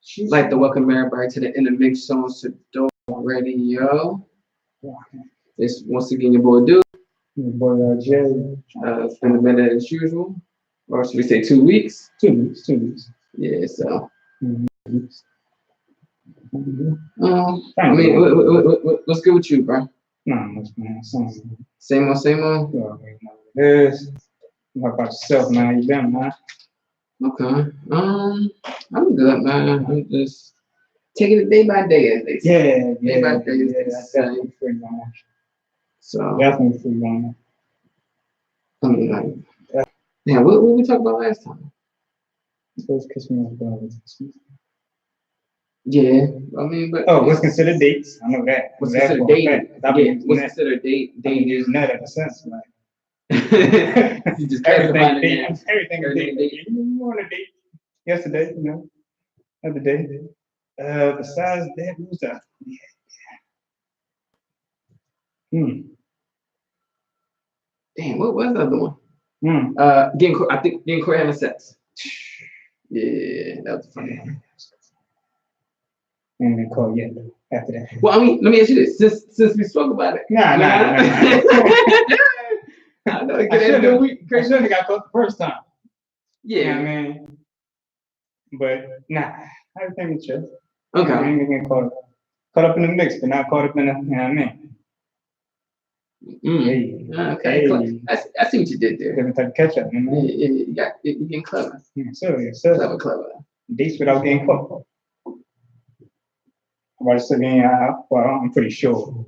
I'd like to welcome everybody to the Intermix on Duv Radio. It's once again your boy Duv. Your boy Rj. It's been a minute as usual, or should we say 2 weeks? 2 weeks, 2 weeks. Yeah. So, Mm-hmm. I mean, what's good with you, bro? Not much, man. Same old, same old. You already know what it is. What about yourself, man? You been, man? Okay. I'm good, man. I'm just taking it day by day, as they say. Yeah, Day by day, as they that's say. definitely free, man. So, Definitely free, man. I mean, like, yeah, what we talked about last time? First Christmas, Christmas. Yeah, I mean, but what's considered dates? I know that. What's considered dating? Yeah, what's considered date? I've been using that ever since, like. You just everything date. Everything date. You were on a date yesterday, other day. Besides that, who's that? Damn, what was the other one? I think getting caught having sex. Yeah, that was a funny one. And then call yet after that. Well, I mean, let me ask you this: since we spoke about it, nah. I know it could end week. I should have got caught the first time. Yeah, you know what I mean, but nah, everything is chill. Okay. I ain't getting caught up in the mix, but not caught up in the, you know what I mean. Okay, hey. I see what you did there. Different type of catch up, man. Yeah, you're getting clever. Yes, sir. Clever. Dates without getting caught. About to say, well, I'm pretty sure.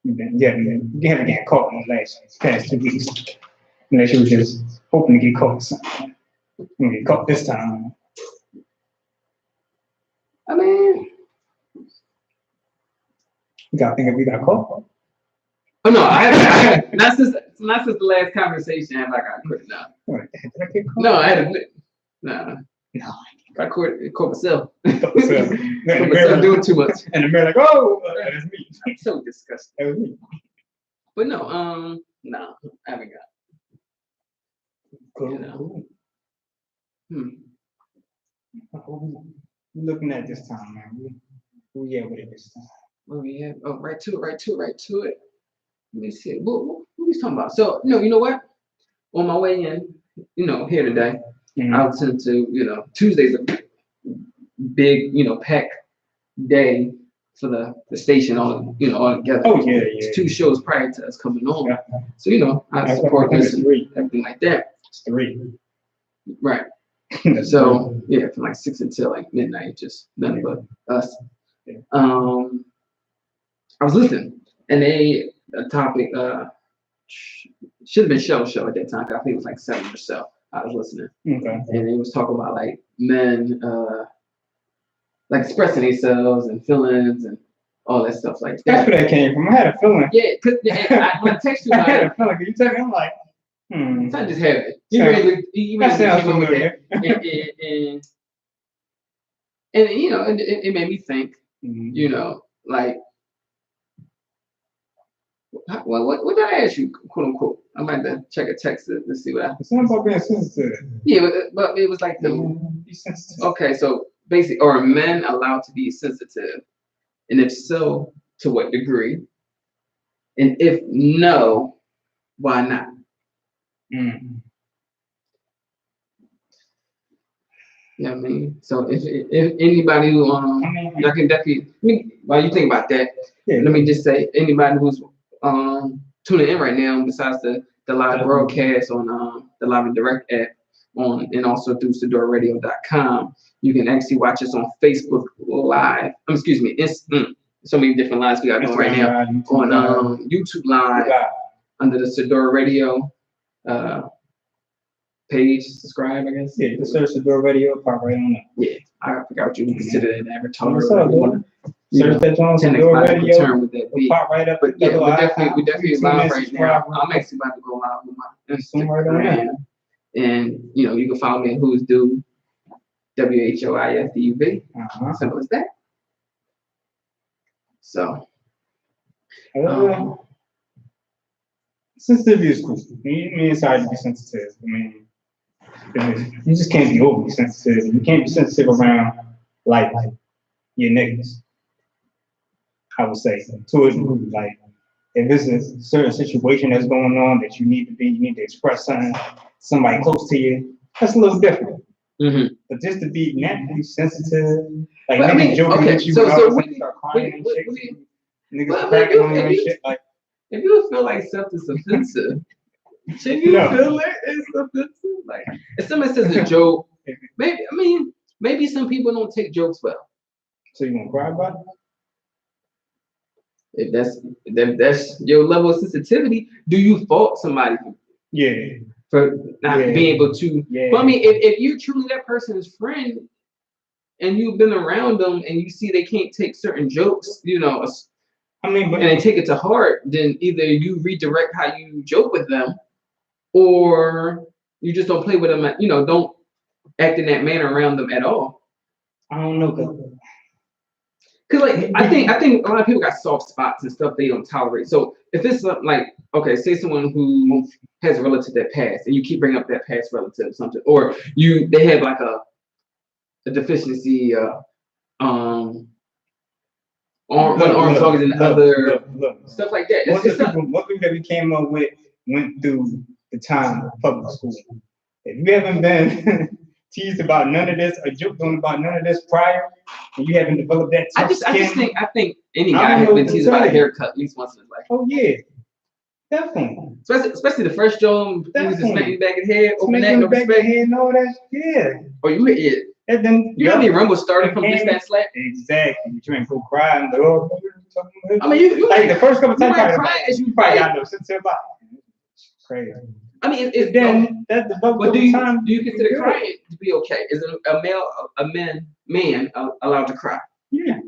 You haven't getting caught in the past 2 weeks. Unless you were just hoping to get caught or something. I'm gonna get caught this time. I mean, you gotta think if we got caught. Oh no, I haven't. Not since the last conversation have I got quit. No. Did I get caught? No, I haven't. No. I caught myself. I'm doing too much. And the mirror like, oh, that's me. I'm so disgusting. That was me. But no, I haven't got. Cool. We're looking at this time, man. We with it this time. Oh yeah. Oh, right to it. Let me see. What we talking about? So, you know what? On my way in, here today, I was into, Tuesday's a big, packed day for the station all together. Oh yeah. It's 2 shows prior to us coming on. Yeah. So, I support this and everything like that. It's 3. Right. So yeah, from like 6 until like midnight, just nothing but us. Yeah. I was listening, and a topic should have been show at that time. I think it was like 7 or so. I was listening, and it was talking about like men like expressing themselves and feelings and all that stuff like that. That's where that came from. I had a feeling. Yeah, because when I text you about I had a feeling. You tell me, I'm like, I just have it. You really that came up with that, and it made me think. Like. What did I ask you, quote unquote? I might have to check a text to see what I. It's not about being sensitive. Yeah, but it was like be sensitive. Okay, so basically, are men allowed to be sensitive? And if so, to what degree? And if no, why not? Yeah, I mean, so if anybody who I can definitely while you think about that, let me just say anybody who's tuning in right now, besides the live broadcast on the Live and Direct app and also through SedorRadio.com, you can actually watch us on Facebook Live. So many different lives we got going right now on YouTube Live under the Sedor Radio page. Subscribe, I guess. Yeah, just search Duv Radio, pop right on it. Yeah, I forgot what you consider an avatar. Search that on Duv Radio. With that beat. Pop right up. But yeah, we definitely live right now. I'm actually about to go live with my Instagram, and you can follow me at Who's Duv, WHOISDUV. Simple as that. So. Sensitivity is cool. I mean, it's hard to be sensitive. I mean, you just can't be overly sensitive. You can't be sensitive around like your niggas. I would say to a degree, like if it's a certain situation that's going on that you need to express something, somebody close to you, that's a little different. Mm-hmm. But just to be naturally sensitive, like But, niggas joking okay, with you, so start crying and shit, niggas cracking on you and shit, like. If you feel like something's offensive, should you feel it is offensive? Like if somebody says a joke, maybe some people don't take jokes well. So you gonna cry about If it? that's your level of sensitivity, do you fault somebody for not being able to? But I mean, if you're truly that person's friend and you've been around them and you see they can't take certain jokes, and they take it to heart, then either you redirect how you joke with them, or you just don't play with them. Don't act in that manner around them at all. I don't know, cause like I think a lot of people got soft spots and stuff they don't tolerate. So if it's like, okay, say someone who has a relative that passed, and you keep bringing up that past relative or something, or they have like a deficiency, one arm stronger than the other, stuff like that. Most people that we came up with went through the time of public school. If you haven't been teased about none of this or joked on about none of this prior, and you haven't developed that tough skin, I think any guy has been teased about a haircut at least once in his life. Oh yeah, definitely. Especially the first job, you was just smacking you back in the head, open that, no respect, and all that. Yeah. Or you hit it. And then you know how many rumbles started from just that slap? Exactly. You ain't go cry and go. I mean, you like the first couple times you cry as you probably got no sense of crazy. I mean, it's then that developed but do you consider good. crying to be okay? Is a man allowed to cry? Yeah.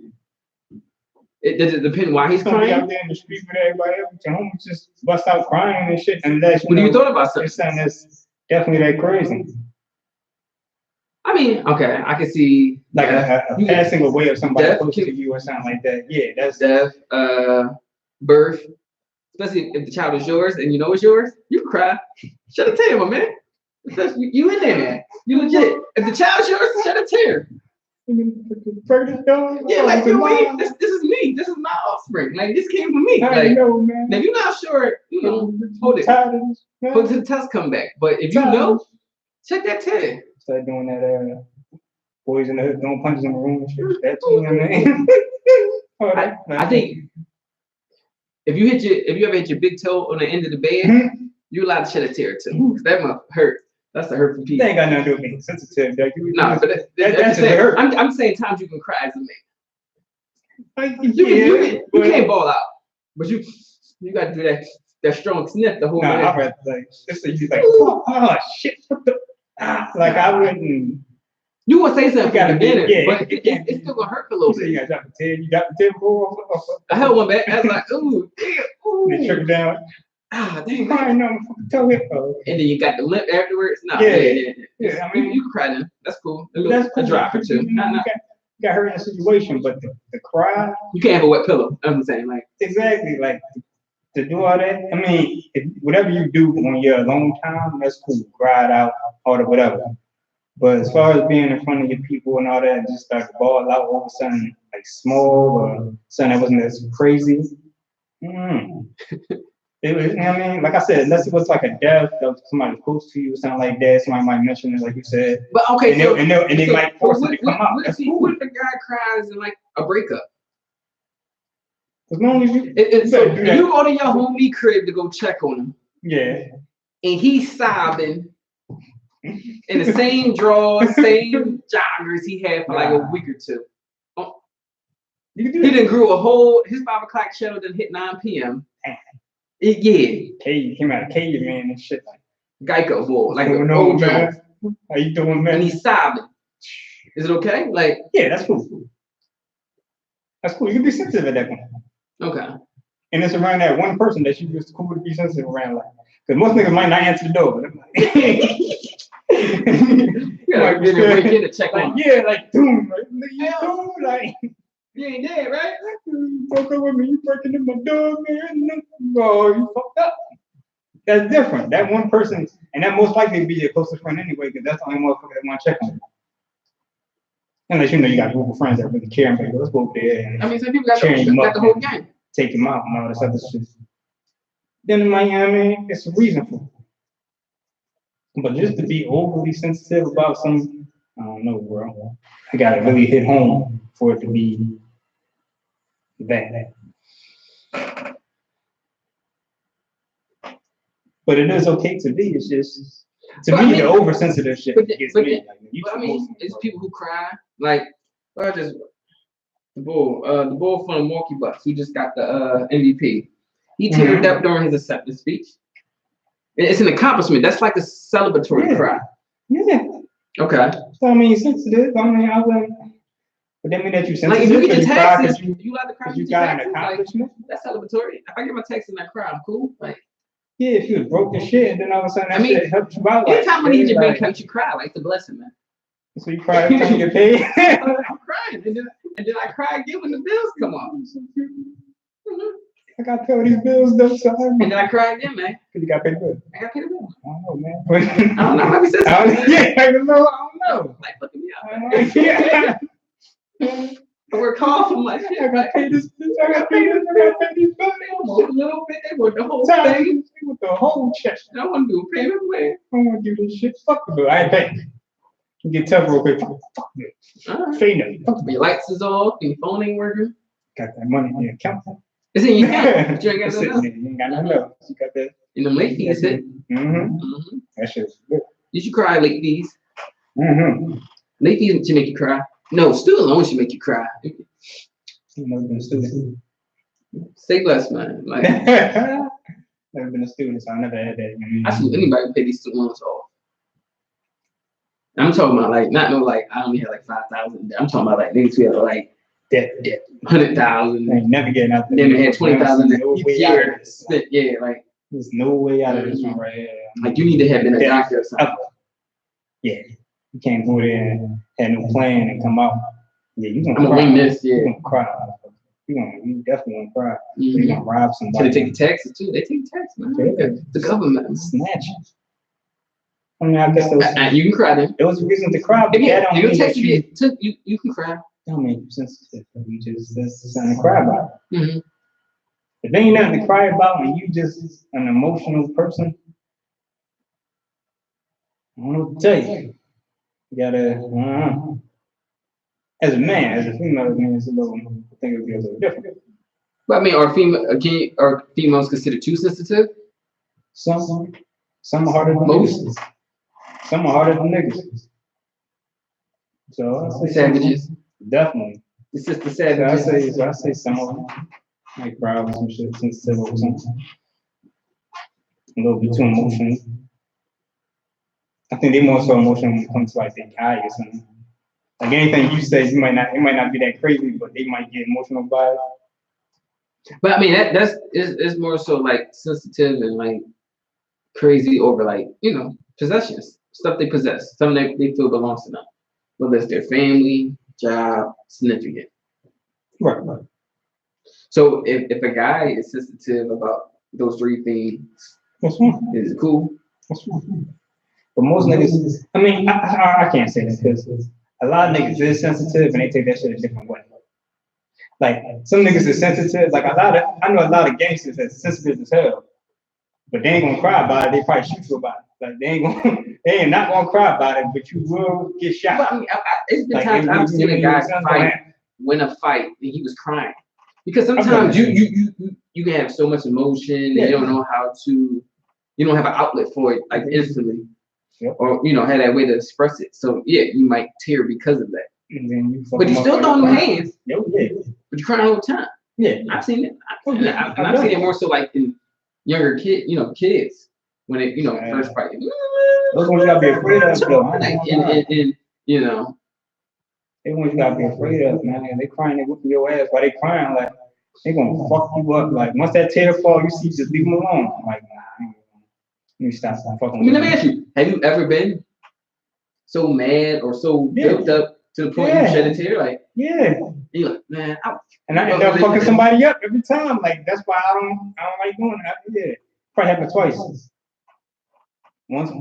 Does it depend why he's crying? Be out there in the street with everybody else at home, just bust out crying and shit. Unless you thought about something? It's something that's definitely that crazy. I mean, okay, I can see like a passing away of somebody close to you or something like that. Yeah, that's death, birth. Especially if the child is yours and you know it's yours, you cry. Shed a tear, my man. You in there, man. You legit. If the child's yours, shed a tear. Yeah, like this is me. This is my offspring. Like this came from me. I know, man. Now if you're not sure, hold it. Hold it till the test come back. But if you know, check that tear. Start doing that boys in the hood throwing punches in the room and shit. That's what I mean. I think if you ever hit your big toe on the end of the bed, you're allowed to shed a tear too. Cause that must hurt. That's the hurt for people. That ain't got nothing to do with being sensitive, though. No, but that's the hurt. I'm saying times you can cry as a man. You can't ball out, but you got to do that strong sniff the whole night. I'd rather you like, oh shit, what the like I wouldn't. You gonna say something from the beginning, but it's still gonna hurt a little bit. You got the 10, you got the 10. I held one back. I was like, ooh, damn, ooh. They trickle down. Dang, I know. Toe it. And then you got the limp afterwards. No, yeah. I mean, you can cry then. That's cool. A drop or two. You got hurt in a situation, but the cry. You can't have a wet pillow. I'm saying, like exactly, like to do all that. I mean, whatever you do on your alone time, that's cool. Cry it out, or whatever. But as far as being in front of your people and all that, and just start to ball out over something like small or something that wasn't as crazy. It was, I mean, like I said, unless it was like a death of somebody close to you or something like that, somebody might mention it, like you said. But okay, and they might force it to come out. What if the guy cries in like a breakup? As long as you, you go to your homie crib to go check on him. Yeah. And he's sobbing in the same drawers, same joggers he had for like a week or two. He done grew his 5 o'clock shadow done hit 9 p.m. Yeah. Came out of cave, man, and shit like Geico bull, like an old man. How you doing, man? And he's sobbing. Is it okay? Like, yeah, that's cool. That's cool. You can be sensitive at that point. Okay. And it's around that one person that you just cool to be sensitive around, like, because most niggas might not answer the door. But you gotta get a break in to check on. Yeah, like, dude, like. You ain't dead, right? You fucking with me, you breaking in my door, man. Oh, you fucked up. That's different. That one person, and that most likely be your closest friend anyway, because that's the only motherfucker that want to check on you. Unless you know you got a group of friends that really care, but let's go over there and I mean, some people got cheering them got up the whole and game. take them out and all this other shit. Then in Miami, it's a reason for it. But just to be overly sensitive about some, I don't know, bro. I gotta really hit home for it to be that. But it is okay to be. It's just to me the oversensitive shit gets me. I mean, it's people who cry. Like, well, just the bull from the Milwaukee Bucks, who just got the MVP. He teared up during his acceptance speech. It's an accomplishment. That's like a celebratory cry. Yeah. Okay. So I mean, sensitive. I mean, I wouldn't. But that mean that you sensitive. Like if you get your taxes, you like to cry. You got an accomplishment. Like, that's celebratory. If I get my taxes and I cry, I'm cool. Like. Yeah, if you was broke as shit, and then all of a sudden that shit helped you out. Anytime when you get your bank account, you cry. Like, it's a blessing, man. So you cry every time you get paid? I'm crying. And then I cry again when the bills come off. I got to pay all these bills, though. So and then I cry again, man. Because you got to pay the bill. I got to pay the bill. I don't know, man. I don't know. I might be sensitive. I don't know. Like, fucking me up. We're coughing like shit. I got to pay this. I got to pay this. I got to pay these bills. A little bit. They want the whole thing. With the whole check. I don't want to do a payment plan. I don't want to do this shit. Fuck the bill. I ain't paying. You get tough real quick. Fuck it. Fade it. Your lights is off. Your phone ain't working. Got that money in your account. It's in your account. But you ain't got nothing else. You ain't got nothing else. You got that. And them late fees hit. That shit's good. You should cry late fees. Late fees should make you cry. No, student loans should make you cry. You know, been a student. Stay blessed, man. Like, never been a student, so I never had that. I salute anybody who pay these student loans off. I'm talking about like not no like I only had like 5,000. I'm talking about like niggas who had like debt 100,000. Ain't never getting out there. Then they had 20,000 each year. Yeah, like there's no way out of this one right here. Like you need to have been a doctor or something. Yeah, you can't go there and have no plan and come out. Yeah, you gonna I'm gonna wing this. Yeah, you gonna cry. You definitely gonna cry. You gonna rob somebody. So they take the taxes too. They take the taxes, man. The government snatch. I mean, I guess those, you can cry then. There was a reason to cry, but yeah, that don't mean that you can cry. Don't make you sensitive. You just that's something to cry about. If there ain't nothing to cry about and you just an emotional person, I don't know what to tell you. You gotta as a man, as a female, man, it's a little. I think it would be a little different. But I mean, are females considered too sensitive? Some are harder than most. Some are harder than niggas. So I say savages. Definitely. It's just the savages. So I say some of them. Like proud some shit, sensitive or something. A little bit too emotional. I think they more so emotional when it comes to like their guy or something. Like anything you say, it might not be that crazy, but they might get emotional by it. But I mean it's more so like sensitive and like crazy over like, possessions, stuff they possess, something they feel belongs to them. Whether it's their family, job, significant. Right. So if a guy is sensitive about those three things, is it cool? But most niggas, I mean, I can't say that because a lot of niggas is sensitive and they take that shit a different way. Like some niggas is sensitive, like I know a lot of gangsters that's sensitive as hell, but they ain't gonna cry about it. They probably shoot you about it. Like they ain't not gonna cry about it, but you will get shot. But I mean, it's been times I've seen a guy win a fight and he was crying because sometimes you can have so much emotion and you don't know how to, you don't have an outlet for it like instantly. Or have that way to express it. So yeah, you might tear because of that. And then but you still throwing them hands. But you crying all the time. Yeah, I've seen it. I've seen it more so like in younger kids when they first fight. Those ones you gotta be afraid of, though. And they ones you gotta be afraid of, man. They crying, they whooping your ass while they crying, like they gonna fuck you up. Like once that tear fall, you see, just leave them alone. Like nah. Let me stop fucking. I mean, let me ask you: have you ever been so mad or so built up to the point you shed a tear? Like, you're like, man, I end up fucking somebody up every time. Like that's why I don't like doing that. Yeah, probably happened twice. Once,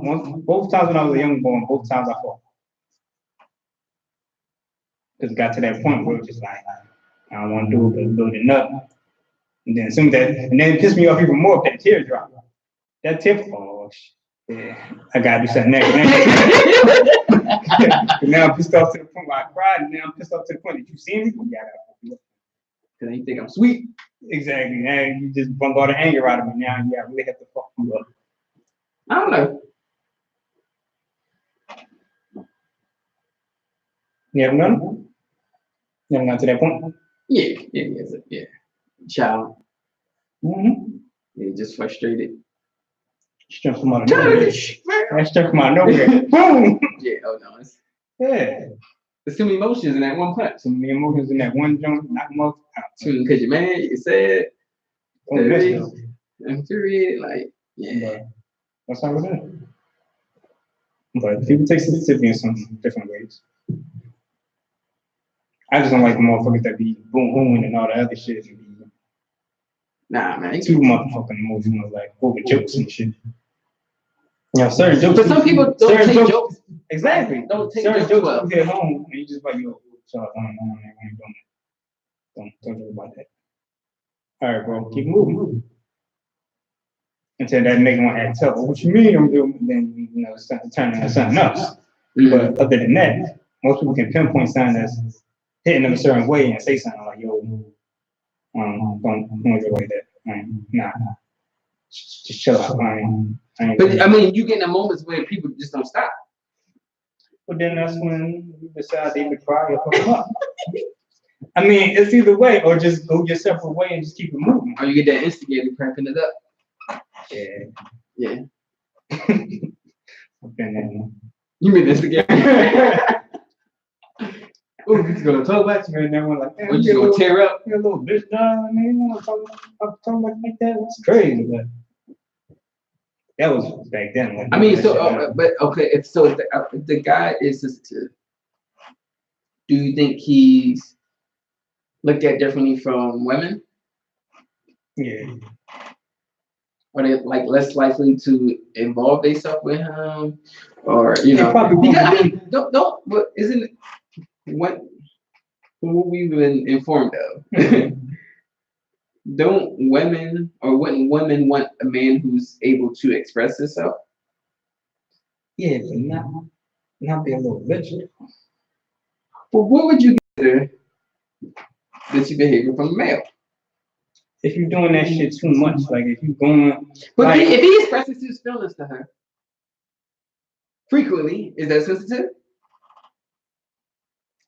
both times when I was a young boy, and both times I fought. It got to that point where it was just like, I don't want to do it, but building up. And then some of that, and then it pissed me off even more if that teardrop. That tip, oh, yeah, I gotta do something next. Now I'm pissed off to the point where I cried, and now I'm pissed off to the point that you see me. Yeah, because you think I'm sweet. Exactly. Now you just brought all the anger out of me. Now, yeah, I really have to fuck you up. I don't know. You have none? You haven't got to that point? Yeah. Child. Mm-hmm. Yeah, just frustrated. Strength from out of nowhere. That strength from out of nowhere. Boom! Yeah, oh no. Yeah. There's too many emotions in that one punch. Too many emotions in that one jump, knock them off. Because you're mad, you're sad, Oh, infuriated, like, yeah. That's how it is. But people take sensitivity in some different ways. I just don't like the motherfuckers that be boom booming and all the other shit. Nah, man. Too motherfucking emotional, like over jokes and shit. Yeah, certain jokes. But some people don't take jokes. Exactly. Don't take certain jokes well. You get home and you just like, yo, so don't joke about that. All right, bro, keep moving. Until that nigga want to act tough. What you mean I'm doing? Then you know it's turning into something else. Mm-hmm. But other than that, most people can pinpoint something that's hitting them a certain way and say something like, yo, don't go like that. Nah. Just chill out. But I mean, you get in moments where people just don't stop. But then that's when you decide they would cry or fuck them up. I mean, it's either way, or just go your separate way and just keep it moving. Or you get that instigator cramping it up. Yeah. I've been there. You been instigator. Oh, he's gonna talk about you, and then we're like, hey, you gonna tear up? You're a little bitch, nah, man. I'm talking like that. That's crazy, but that was back then. Like, I mean, so, but okay, if the guy is sensitive, do you think he's looked at differently from women? Yeah. Are they like less likely to involve themselves with him, or you know? Probably because I mean, don't. But isn't it what we've been informed of? Don't women or wouldn't women want a man who's able to express himself? Yeah, but not be a little bitch. But what would you consider that you behavior from a male? If you're doing that shit too much, like if you're going, but like, if he expresses his feelings to her frequently, is that sensitive?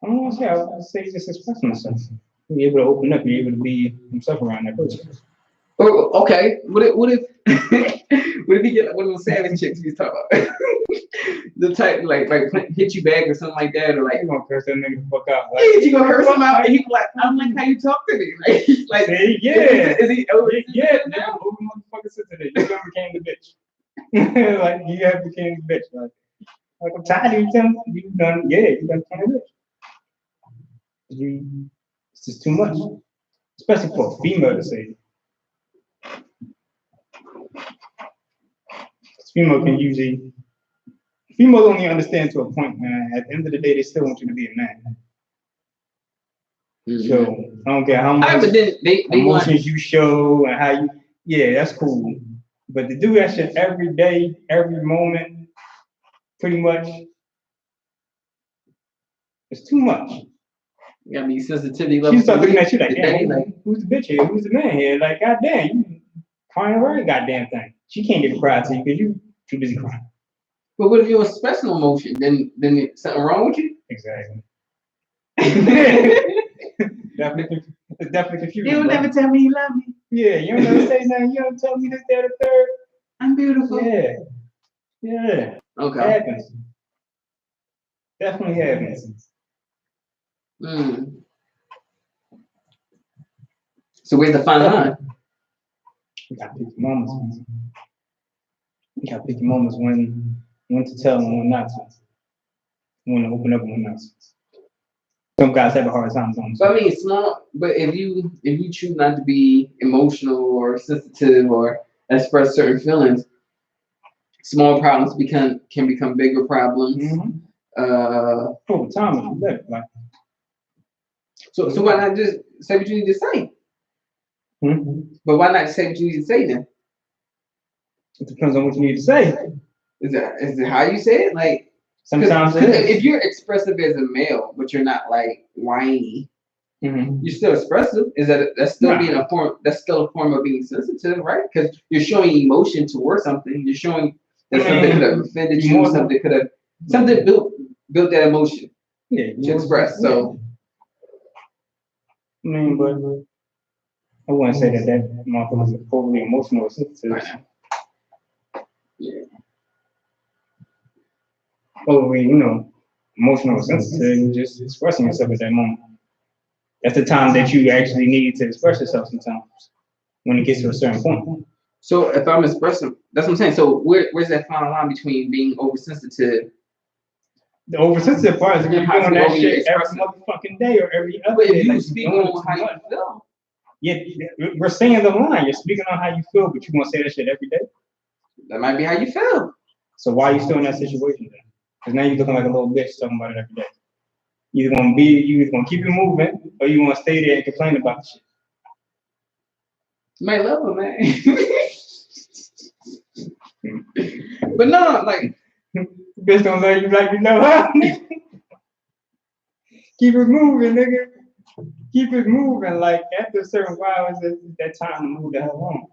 I don't want to say. I would say just expressing himself. Be able to open up, be able to be himself around that person. Oh, okay. What if what if he get like one of those savage chicks he's talking about? The type like hit you back or something like that, or like you gonna curse that nigga the fuck out? Like, yeah, you gonna curse him out, and he like, I'm like how you talk to me, like see, yeah, is he yeah, now over motherfucker sister there. You done became the bitch. Like you have became the bitch. Like I'm tired of you telling me you done became the bitch. It's just too much, especially for a female to say. Females only understand to a point, man. At the end of the day, they still want you to be a man. Mm-hmm. So I don't care how much they emotions you show and how you, yeah, that's cool. But to do that shit every day, every moment, pretty much, it's too much. You gotta be sensitivity level. She start looking at you like, damn, like, who's the bitch here? Who's the man here? Like, goddamn, you crying over every goddamn thing. She can't get a cry to you because you too busy crying. But what if you're expressing emotion? Then something wrong with you? Exactly. Definitely confusing. You don't never tell me you love me. Yeah, you don't never say nothing. You don't tell me this, that, or third. I'm beautiful. Yeah. Okay. It happens. Definitely happens. So where's the fine line? You gotta pick your moments. You gotta pick your moments when to tell and when not to. When to open up and when not to. Some guys have a hard time doing so. I mean, small. But if you choose not to be emotional or sensitive or express certain feelings, small problems can become bigger problems. Mm-hmm. Over time, like So why not just say what you need to say? But why not say what you need to say then? It depends on what you need to say. Is it how you say it? Like sometimes if you're expressive as a male, but you're not like whiny, you're still expressive. That's still being a form? That's still a form of being sensitive, right? Because you're showing emotion towards something. You're showing that something could have offended you. Something built that emotion. Yeah, to express. So. But I wouldn't say that motherfucker is overly emotional or sensitive. Yeah. Overly, emotional or sensitive, you're just expressing yourself at that moment. That's the time that you actually need to express yourself sometimes, when it gets to a certain point. So if I'm expressing, that's what I'm saying. So where's that fine line between being oversensitive? The oversensitive part is if you're doing that shit every motherfucking day or every other day. If you speak on how you feel. Yeah, we're saying the line. You're speaking on how you feel, but you want to say that shit every day? That might be how you feel. So why are you still in that situation then? Because now you're looking like a little bitch talking about it every day. You either gonna keep it moving, or you want to stay there and complain about the shit. You might love her, man. But no, like, bitch don't love you like you know her. Keep it moving, nigga. Keep it moving. Like after a certain while, it's that time to move the hell on.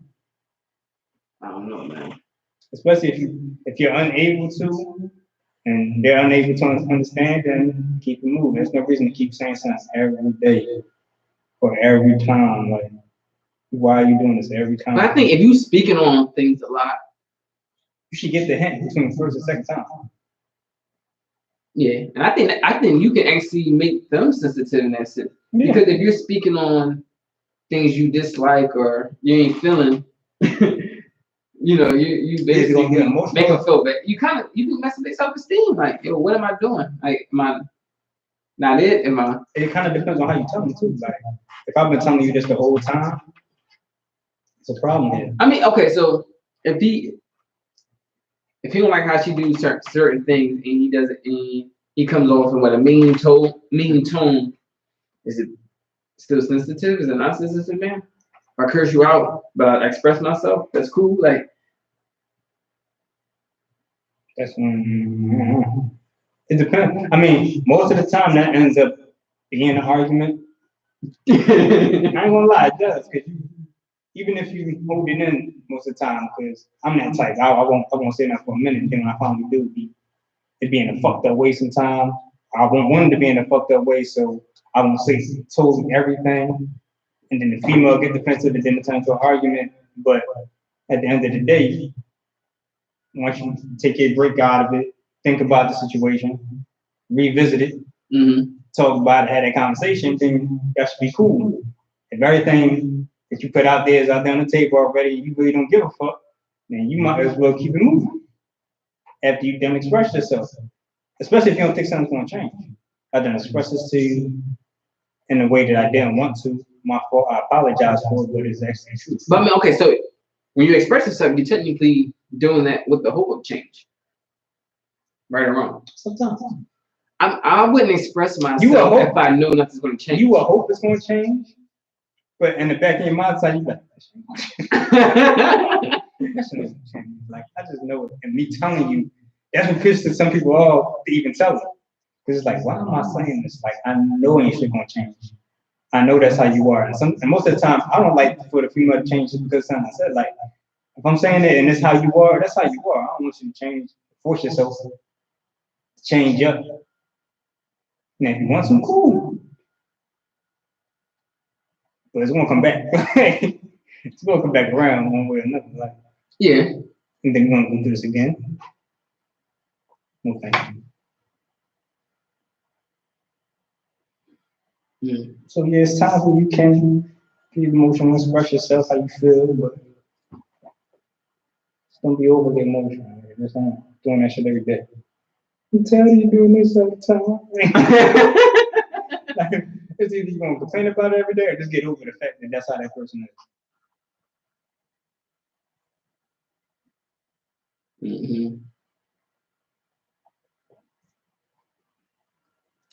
I don't know, man. Especially if you're unable to, and they're unable to understand, then keep it moving. There's no reason to keep saying something every day or every time. Like, why are you doing this every time? But I think if you speaking on things a lot, you should get the hint between the first and second time. Yeah, and I think you can actually make them sensitive in that sense. Yeah. Because if you're speaking on things you dislike or you ain't feeling, you basically make them feel bad. You can mess with their self-esteem. Like, yo, what am I doing? Like, am I not it? Am I? It kind of depends on how you tell them too. Like, if I've been telling you this the whole time, it's a problem here. I mean, okay, so if he don't like how she do certain things and he doesn't, and he comes off in a mean tone, is it still sensitive? Is it not sensitive, man? If I curse you out, but I express myself, that's cool. Like, that's it depends. I mean, most of the time that ends up being an argument. I ain't gonna lie, it does, because even if you hold it in most of the time, because I'm that type. I won't say that for a minute. Then when I finally do, it be in a fucked up way sometimes. I won't want it to be in a fucked up way, so I won't say totally everything. And then the female get defensive, and then it turns into an argument. But at the end of the day, once you take a break out of it, think about the situation, revisit it, talk about it, have that conversation, then that should be cool. If everything that you put out there is out there on the table already, you really don't give a fuck, then you might as well keep it moving after you done express yourself. Especially if you don't think something's going to change. I done express this to you in a way that I didn't want to. My fault. I apologize for it, but it's actually true. But I mean, okay, so when you express yourself, you're technically doing that with the hope of change. Right or wrong? Sometimes. I wouldn't express myself if I know nothing's going to change. You will hope it's going to change, but in the back of your mind, you like, like, I just know it. And me telling you, that's what pisses some people off to even tell them. Because it's like, why am I saying this? Like, I know ain't shit going to change. I know that's how you are. And most of the time, I don't like for the female to change just because something I said. Like, if I'm saying it and it's how you are, that's how you are. I don't want you to change, force yourself to change up. Now, if you want some, cool. But it's gonna come back. It's gonna come back around one way or another. Like, yeah. And then we're gonna do this again. Okay. So yeah, it's times where you can be emotional, express yourself how you feel, but it's gonna be overly emotional. Just doing that shit every day. I'm telling you, doing this all the time. Like, it's either you're gonna complain about it every day or just get over the fact that that's how that person is.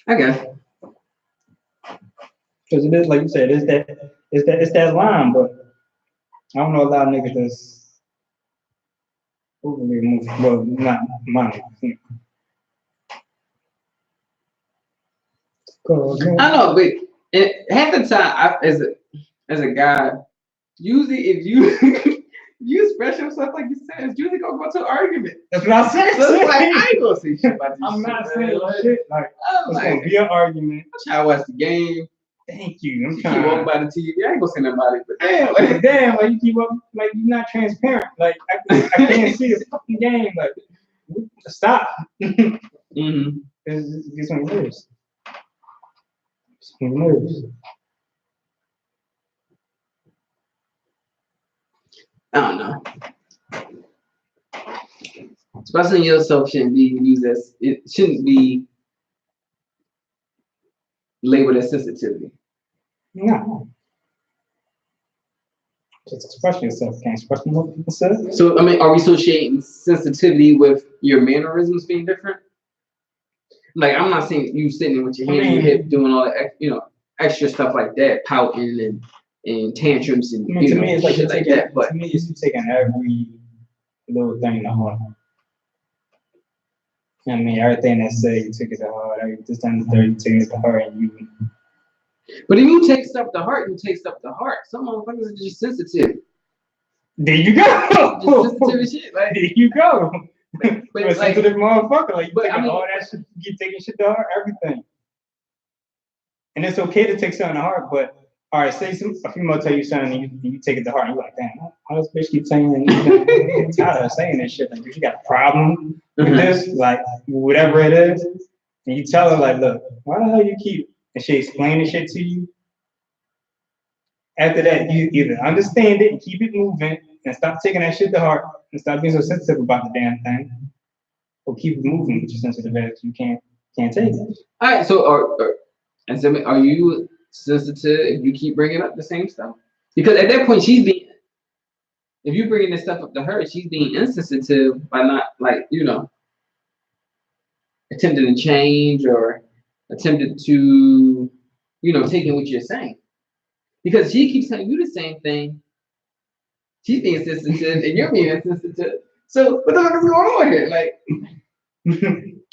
I guess. Because it is like you said, it's that line, but I don't know a lot of niggas that's overly emotional. Well, not money. I know, but half the time, as a guy, usually if you you express yourself like you said, it's usually gonna go to an argument. That's what I said. So it's like I ain't gonna say shit about this. I'm shit, not man. saying shit. Like it's gonna be an argument. I'm trying to watch the game. Thank you. I'm You trying keep walking by the TV. I ain't gonna say nothing about it, but damn, like you keep up, like you're not transparent. Like I can't see the fucking game. Like stop. mm-hmm. It's on your nerves. It's on your nerves. I don't know. Expressing yourself shouldn't be used as it shouldn't be labeled as sensitivity. No. Just express yourself. Can't express what people say. So I mean, are we associating sensitivity with your mannerisms being different? Like I'm not saying you sitting there with your hand in your hip doing all that, extra stuff like that, pouting and tantrums and to me it's like shit like that. But to me it's you taking every little thing to heart. I mean, everything that say you took it to heart. This time the third you take it to heart, and you. But if you take stuff to heart, you take stuff to heart. Some motherfuckers are just sensitive. There you go. Just sensitive as shit. Like, there you go. But you're a sensitive motherfucker. Like, but I mean, all that shit, you keep taking shit to heart, everything. And it's okay to take something to heart, but all right, say a female tell you something and you take it to heart, and you're like, damn, how this bitch keep saying, I'm tired of saying this shit. Like, you got a problem with this, like, whatever it is, and you tell her, like, look, why the hell you keep, and she explain the shit to you. After that, you either understand it and keep it moving and stop taking that shit to heart and stop being so sensitive about the damn thing, or keep it moving with your sensitive ass. You can't take it. All right, so are you sensitive if you keep bringing up the same stuff? Because at that point, if you bringing this stuff up to her, she's being insensitive by not, like, attempting to change or attempted to, taking what you're saying. Because she keeps telling you the same thing. She's being insensitive and you're being insensitive. So what the fuck is going on here? Like,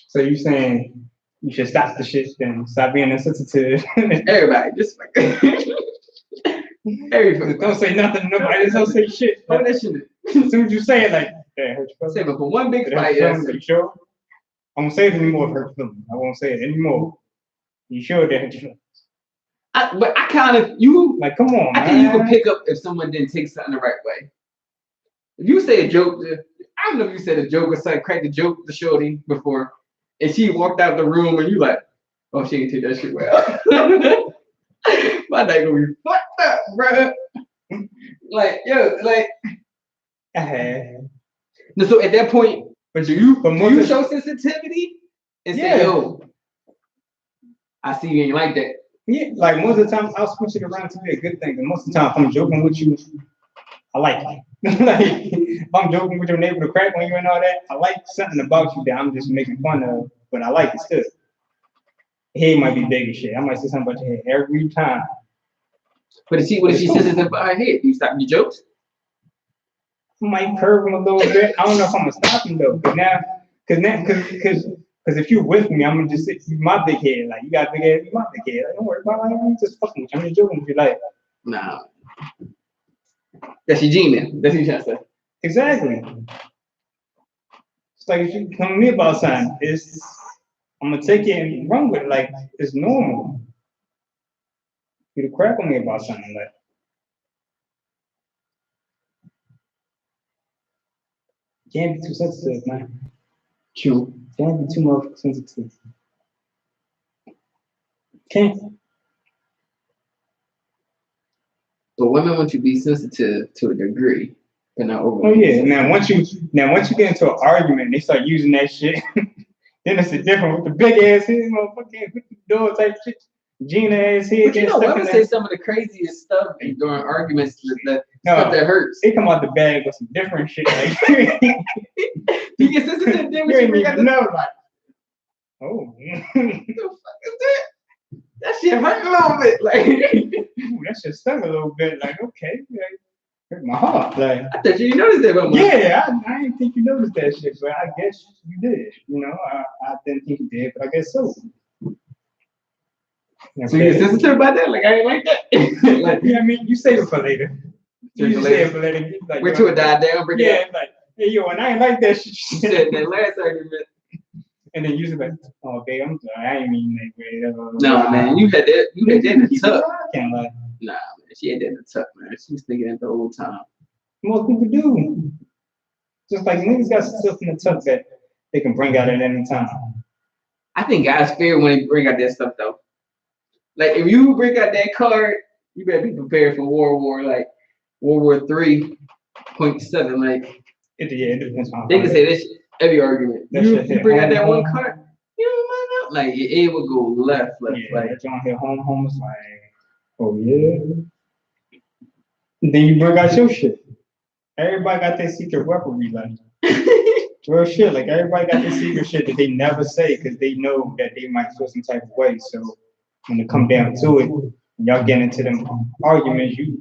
so you saying you should stop the shit then, stop being insensitive. Everybody, just like everybody. Don't say nothing, nobody just don't say shit. Oh, that shit. As soon as you say it, like, yeah, hurt your say, but for one big fight, you sure? I won't say it anymore if it hurt your feelings. I won't say it anymore. You sure that hurt your feelings? But I kind of, like, come on, I think you can pick up if someone didn't take something the right way. If you say a joke, I don't know if you said a joke or something, cracked a joke to Shorty before, and she walked out the room and you like, oh, she didn't take that shit well. My night gonna be fucked up, bro. Like, yo, like. So at that point, do you show sensitivity and say, yo, I see you ain't like that? Yeah, like most of the time I'll switch it around to be a good thing. And most of the time if I'm joking with you, I like it. Like if I'm joking with your neighbor to crack on you and all that, I like something about you that I'm just making fun of, but I like it still. Head might be big as shit. I might say something about your head every time. But what if she says it about her head? Do you stop your jokes? I might curve him a little bit. I don't know if I'm gonna stop him though. Because if you're with me, I'm gonna just sit my big head. Like, you got big head, you my big head. Like, don't worry about it. I'm just fucking with you. I'm just joking with you. Like, nah. That's your G-man. That's what you're trying to say. Exactly. It's like if you come to me about something, I'm gonna take it and run with it. Like, it's normal. You to crack on me about something like. Can't be too sensitive, man. True. Can't be too much sensitive. Can't. But women want you to be sensitive to a degree, but not over. Oh yeah. Now once you get into an argument, they start using that shit. Then it's a different with the big ass head, motherfucking with the door type shit. Gina ass head. But women say some of the craziest stuff during arguments. Stuff that hurts. They come out the bag with some different shit. Like, you get sensitive then you ain't even know, like, oh. What the fuck is that? that shit hurt a little bit. Like, ooh, that shit stung a little bit. Like, okay, like, hurt my heart. Like, I thought you noticed that about yeah, I didn't think you noticed that shit, but I guess you did. You know, I didn't think you did, but I guess so. So you're sensitive about that? Like, I ain't like that. Like, yeah, I mean, you save it for later. You save it for later. Like, wait till it died down, bring it up. yeah, like, hey, yo, and I ain't like that shit. You said that last argument. And then you like, oh, babe, I'm sorry, I ain't mean that way. No, man, you had that in the tuck. Can't lie. Nah, man, she had that in the tuck, man. She was thinking that the whole time. Most people do. Just like niggas got stuff in the tuck that they can bring out at any time. I think guys fear when they bring out that stuff, though. Like, if you bring out that card, you better be prepared for World War 3.7. Like, It depends on. They can say this every argument. You bring out that one card, you don't mind out. Like, it will go left. Yeah, like that John hit home is like, oh yeah. Then you bring out your shit. Everybody got their secret weaponry, like real shit. Like everybody got their secret shit that they never say because they know that they might feel some type of way. So when it come down to it, when y'all get into them arguments, you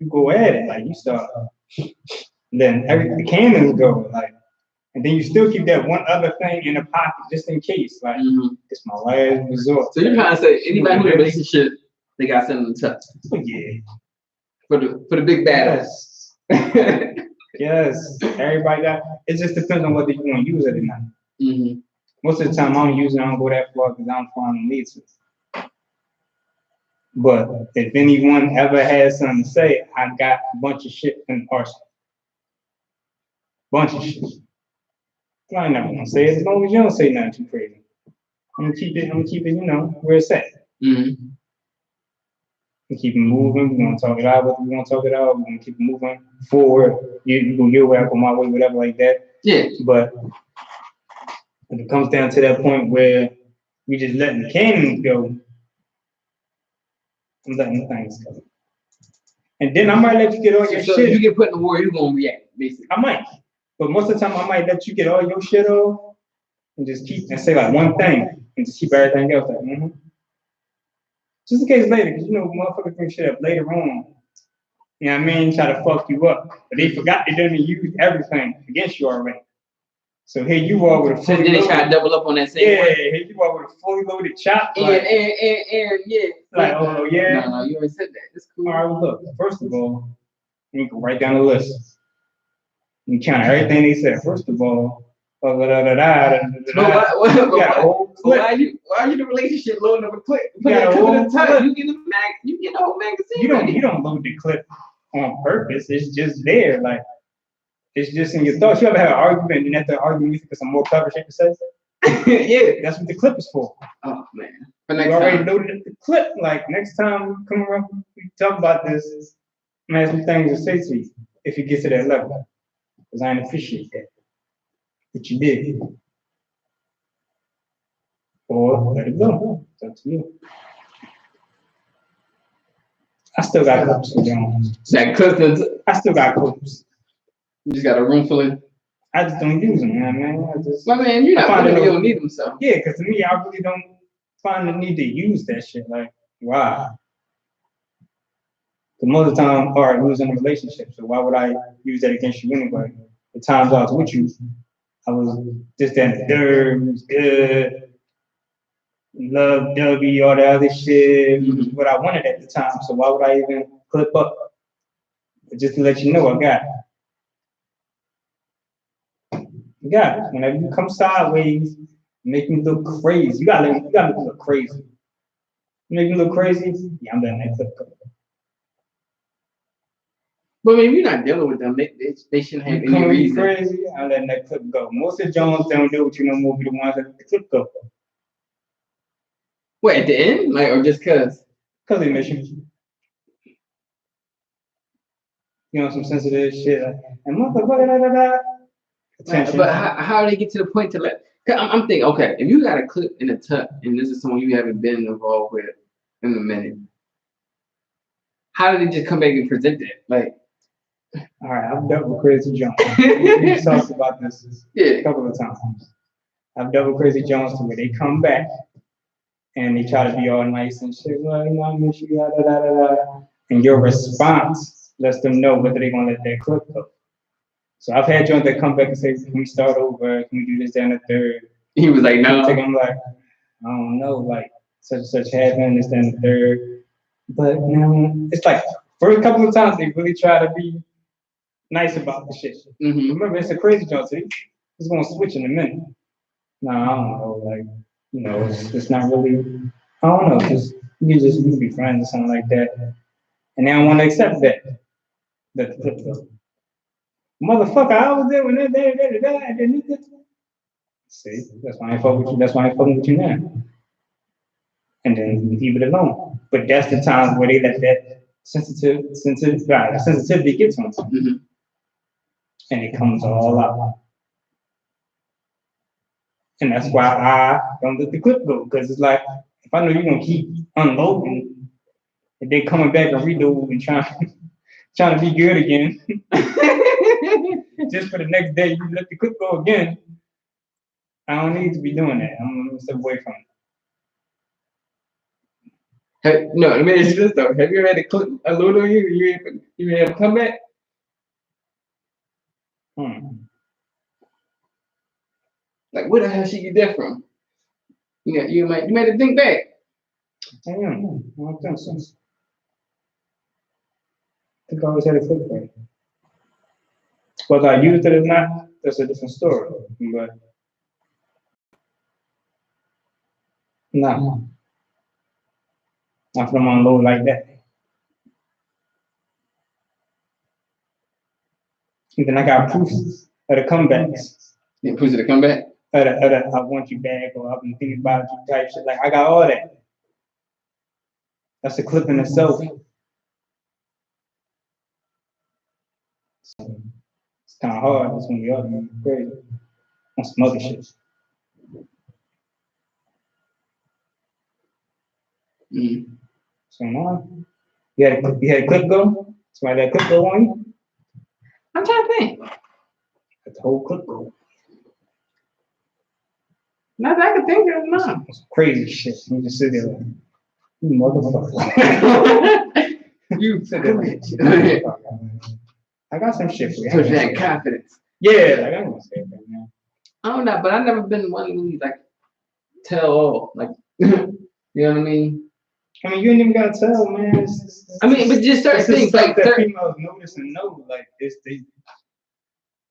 go at it. Like you start. Then the cannons go like, and then you still keep that one other thing in the pocket just in case. Like it's my last resort. So you're trying to say anybody who in a relationship, they got something to touch. Oh, yeah. For the big battles. Yes. Everybody got. It just depends on whether you want to use it or not. Most of the time, I don't use it. I don't go that far because I don't find the need to. But if anyone ever has something to say, I got a bunch of shit in the arsenal. Bunch of shit. I ain't never gonna say it as long as you don't say nothing too crazy. I'm gonna keep it, you know, where it's at. We keep it moving. We're gonna talk it out. We're gonna talk it out. We're gonna keep it moving forward. You go your way, I go my way, whatever like that. Yeah. But if it comes down to that point where we just letting the cannons go, I'm letting the things go. And then I might let you get all your shit. If you get put in the war, you're gonna react, basically. I might. But most of the time I might let you get all your shit off and just keep and say like one thing and just keep everything else like just in case later, because you know motherfuckers bring shit up later on. You know what I mean? Try to fuck you up. But they forgot they didn't use everything against you already. So here you are with a fully loaded. They try to double up on that same one. Here you are with a fully loaded chop. And yeah. Like, oh yeah. No, you already said that. It's cool. All right, well, look, first of all, you can write down the list. You count everything they said. First of all, why are you the relationship loading up a clip? You get the whole magazine. You don't load the clip on purpose. It's just there. Like it's just in your thoughts. You ever have an argument and after the argument you think of some more clever shit to say? Yeah, that's what the clip is for. Oh man. You already loaded the clip. Like next time we come around, we talk about this, I have some things to say to you if you get to that level. Because I didn't appreciate that. But you did. Or let it go. It's up to you. I still got clips for Jones. I still got clips. You just got a room full of. I just don't use them, man. You're not you don't need them, so. Yeah, because to me, I really don't find the need to use that shit. Like, why? Because most of the time, all right, we was in a relationship, so why would I use that against you anyway? The times I was with you, I was just that the third, it was good, love, Dubby, all that other shit, what I wanted at the time. So why would I even clip up? But just to let you know, I got it. Whenever you come sideways, make me look crazy. You gotta make me look crazy. Make me look crazy? Yeah, I'm letting that clip go. But maybe you're not dealing with them. They shouldn't have any reason. Crazy, I'm letting that clip go. Most of the Jones don't deal with you no more. Be the ones that let the clip go. Wait, at the end, or just cause? Cause they miss you. You know, some sensitive shit. And motherfucker, attention. But how do they get to the point to let? Cause I'm thinking, okay, if you got a clip in a tuck and this is someone you haven't been involved with in a minute, how did they just come back and present it? Like. All right, I've dealt with Crazy Jones. We've talked about this a couple of times. I've dealt with Crazy Jones to where they come back and they try to be all nice and shit. Well, you know, I miss you, da da da da da. And your response lets them know whether they're gonna let that clip go. So I've had joints that come back and say, "Can we start over? Can we do this, that, and the third?" He was like, no. I'm like, I don't know, like such and such happened, this, that, and the third. But you know, it's like first couple of times they really try to be nice about the shit. Remember, it's a crazy joint. So it's gonna switch in a minute. No, I don't know, like you know, it's not really. I don't know, just you can be friends or something like that, and they don't want to accept that. That the clip though. Motherfucker, I was there when that. See, that's why I ain't fucking with you. That's why I ain't fucking with you now. And then leave it alone. But that's the times where they let that sensitivity get to them. And it comes all out. And that's why I don't let the clip go. Because it's like, if I know you're gonna keep unloading, and then coming back and reload and trying to be good again, just for the next day you let the clip go again. I don't need to be doing that. I'm gonna step away from it. No, let me ask you this though. Have you ever had a clip unload on you? You ever come back? Like, where the hell she get that from? Yeah, you might have to think back. I don't think so. I think I always had a clip back. Whether I used it or not, that's a different story. But no. Not from unload like that. And then I got proof of the comebacks. Yeah, proof of the comeback? I want you back, or I've been thinking about you type shit. Like, I got all that. That's a clip in itself. So, it's kind of hard. That's when we are crazy. On some other shit. So now, you had a clip go? Somebody had a clip go on you? I'm trying to think. Let the whole clip go. Not that I can think of, no. Some crazy shit. You just sit there like, you motherfucker. You sit there like, I got some shit for you. Push that confidence. Yeah, like I'm gonna say it right now. I don't know, but I've never been one who like tell all. Like, you know what I mean? I mean, you ain't even gotta tell, man. I mean, but just certain things like that females notice and know, like it's they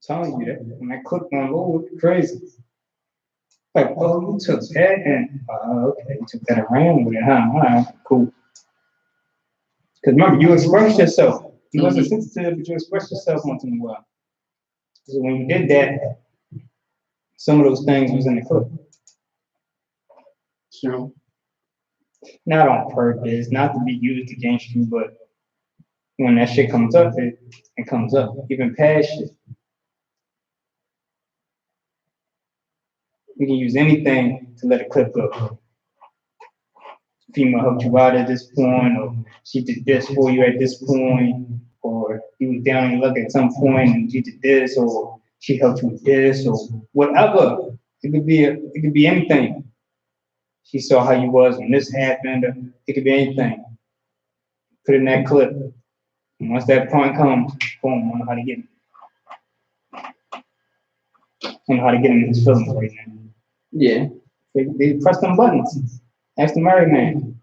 telling you that when I click on load, it's crazy. Like, oh, you took that and okay, you took that around with it, huh? All right, cool. Because remember, you expressed yourself. You wasn't sensitive, but you expressed yourself once in a while. So when you did that, some of those things was in the clip. Sure. Not on purpose, not to be used against you, but when that shit comes up, it comes up. Even past shit. You can use anything to let a clip go. Female helped you out at this point, or she did this for you at this point, or you was down and luck at some point and you did this, or she helped you with this, or whatever. It could be anything. She saw how you was when this happened. It could be anything. Put in that clip. And once that point comes, boom, I know how to get it. I know how to get in his feelings right now. Yeah. They press them buttons. Ask the married man.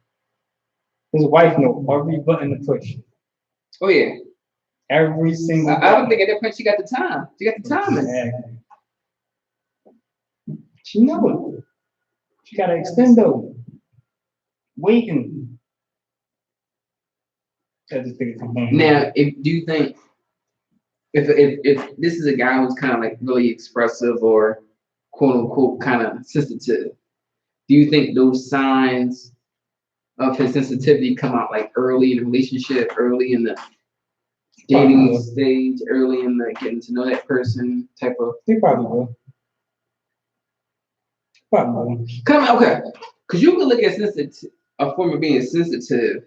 His wife knows every button to push. Oh yeah. Every single I don't think at that point she got the time. She got the time. Exactly. She knows it. She got an extendo. Waiting. Now, do you think if this is a guy who's kind of like really expressive or quote unquote kind of sensitive, do you think those signs of his sensitivity come out like early in the relationship, early in the dating stage, early in the getting to know that person type of? They probably will. Probably. Okay, because you can look at a form of being sensitive,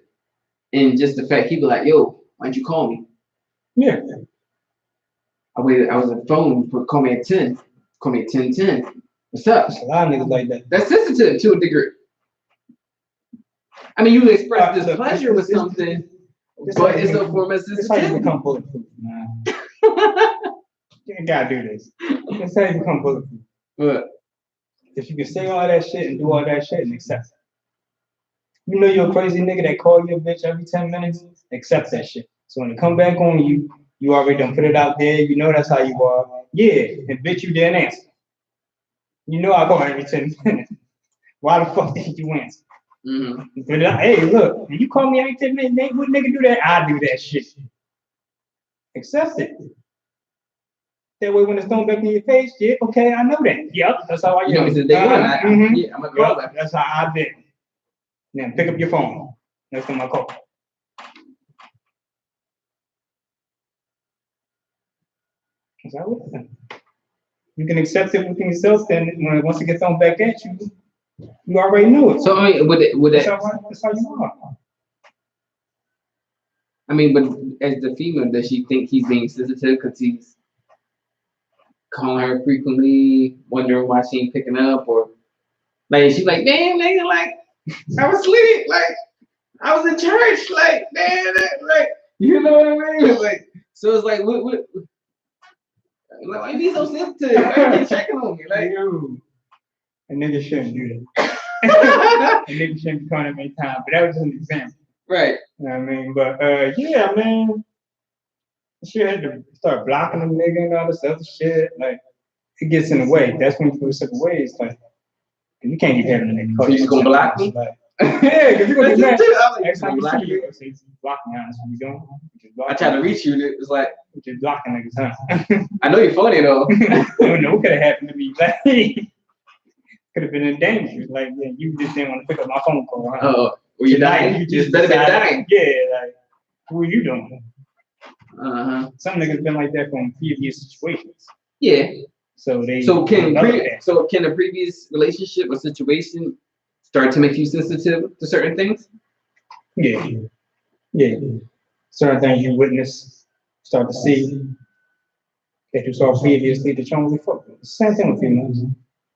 and just the fact he be like, "Yo, why don't you call me?" Yeah. I was on the phone. Call me at 10. Call me at 10:10. What's up? There's a lot of niggas like that. That's sensitive to a degree. I mean, you express displeasure with something, but it's a form of That's how you sensitivity. become bulletproof, man. You gotta do this. That's how you become bulletproof. But If you can say all that shit and do all that shit and accept it. You know you're a crazy nigga that call you a bitch every 10 minutes, accept that shit. So when it come back on you, you already done put it out there, you know that's how you are. Yeah, and bitch you didn't answer. You know I call every 10 minutes. Why the fuck did you answer? mm-hmm. But hey, look, when you call me every 10 minutes, nigga, what nigga do that? I do that shit. Accept it. That way when it's thrown back in your face, yeah, okay, I know that. Yep, that's how I You know, am. since day one, yeah, I'm a call back. That's how I've been. Now pick up your phone. Next time I call. Is that what? You can accept it within yourself, then when once it gets thrown back at you, you already know it. So I mean, that's how you are. I mean, but as the female, does she think he's being sensitive because he's calling her frequently, wondering why she ain't picking up, or like she's like, damn, nigga, like I was asleep, like I was in church, like damn, like you know what I mean? Like so, it's like what like why you be so sensitive? Why you keep checking on me? Like a nigga shouldn't do that. A nigga shouldn't be calling at any time, but that was just an example. Right. You know what I mean? But yeah, man. She had to start blocking the nigga and all this other shit. Like, it gets in the way. That's when you go separate ways. Like, you can't keep having a nigga call you. Just gonna block me? Like, yeah, because you're gonna get mad. Next time you block see you, say, you blocking me, honest. What you doing? I tried to reach you, and it was like, you're blocking niggas, huh? I know you're funny, though. You know what could have happened to me? Like, could have been in danger. Like, yeah, you just didn't want to pick up my phone call. Huh? Oh, were you dying? You just better be dying. Yeah, like, what were you doing? Some niggas been like that from previous situations. Yeah. So can a previous relationship or situation start to make you sensitive to certain things? Yeah. Yeah. Certain things you witness, start to see that you saw previously that you don't really fuck with. Same thing with females.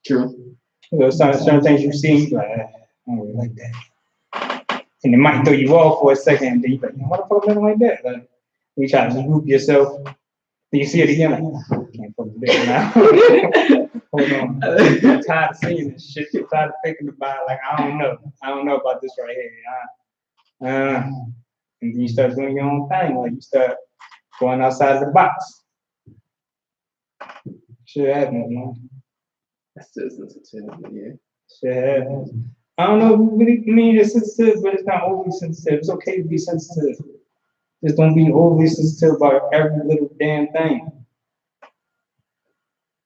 True. You know, certain things you see, like, I don't really like that. And it might throw you off for a second, and then you're like, why the fuck am I like that? Like, you try to regroup yourself, then you see it again, like, I can't fuck with this now. Hold on. I'm tired of seeing this shit. I'm tired of thinking about it. Like, I don't know about this right here. And then you start doing your own thing. Like, you start going outside the box. Shit happens, man. That's still sensitive, yeah. Shit happens. I don't know, really mean it's sensitive, but it's not overly sensitive. It's okay to be sensitive. Just don't be overly sensitive about every little damn thing.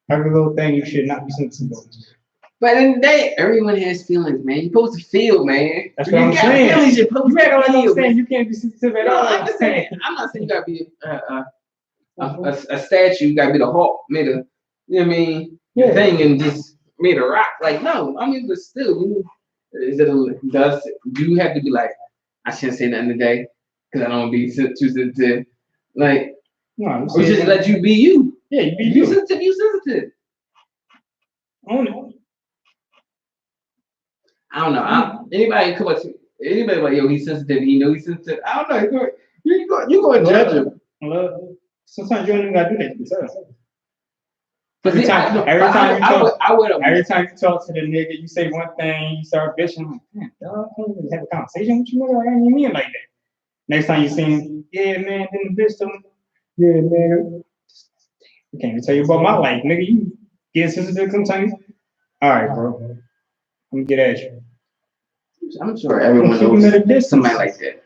Every little thing you should not be sensitive about. But in the day, everyone has feelings, man. You're supposed to feel, man. That's what I'm saying. Feelings, you're supposed to feel, man. You can't be sensitive at all. I'm just saying. I'm not saying you gotta be a statue. You gotta be the Hulk, made a, you know what I mean, thing and just made a rock. Like no, I mean, but still, do you have to be like, I shouldn't say nothing today because I don't want to be too sensitive. Like, no, we just let you be you. Yeah, you be you. Sensitive, you sensitive. Own it. I don't know. Anybody come up to anybody like, yo, he's sensitive. He know he's sensitive. I don't know. You go and judge him. Sometimes you don't even gotta do that yourself. Every time you talk to the nigga, you say one thing, you start bitching. I'm like, damn, dog, I can't even have a conversation with you, nigga. I ain't even mean like that. Next time you see him, yeah, man, then the bitch told me, yeah, man. I can't even tell you about my life, nigga. You get sensitive sometimes. All right, bro. Let me get at you. I'm sure everyone knows somebody like that.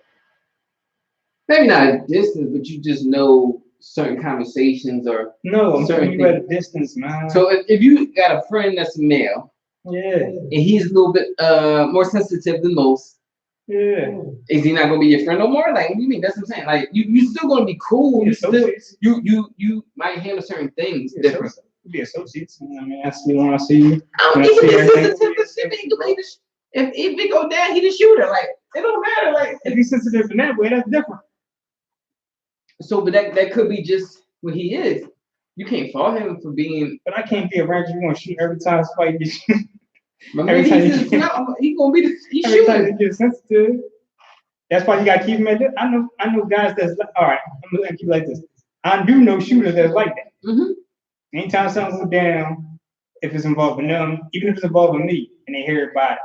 Maybe not a distance, but you just know certain conversations or I'm certain you at a distance, man. So if you got a friend that's male, and he's a little bit more sensitive than most, is he not gonna be your friend no more? Like, what do you mean? That's what I'm saying. Like, you still gonna be cool. You might handle certain things different. Be associates. I mean, I see when I see you. I don't think he's sensitive. If it go down, he the shooter. Like, it don't matter. Like, if he's sensitive in that way, that's different. So, but that could be just what he is. You can't fault him for being. But I can't be around you. You want to shoot every time somebody gets you. But maybe he's gonna be the every time you get sensitive. That's why you gotta keep him at this. I know guys that's like, all right, I'm gonna keep it like this. I do know shooters that's like that. Mm-hmm. Anytime something goes down, if it's involving them, even if it's involving me, and they hear about it,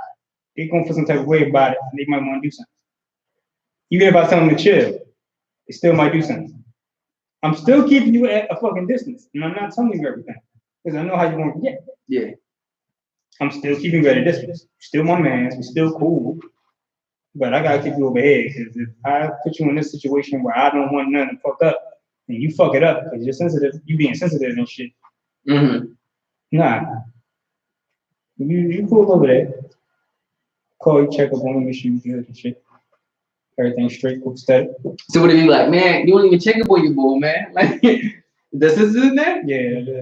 they're going for some type of way about it, and they might want to do something. Even if I tell them to chill, they still might do something. I'm still keeping you at a fucking distance, and I'm not telling you everything because I know how you're going to get. Yeah. I'm still keeping you at a distance. You're still my man. We're still cool. But I gotta keep you overhead because if I put you in this situation where I don't want nothing to fuck up, and you fuck it up because you're sensitive, you being sensitive and shit. Mm-hmm. Nah. You pull over there. Call you, check up on you, make sure you good and shit. Everything straight, cool, steady. So what if you like, man, you don't even check up on your boy, man? Like, this is in there? Yeah.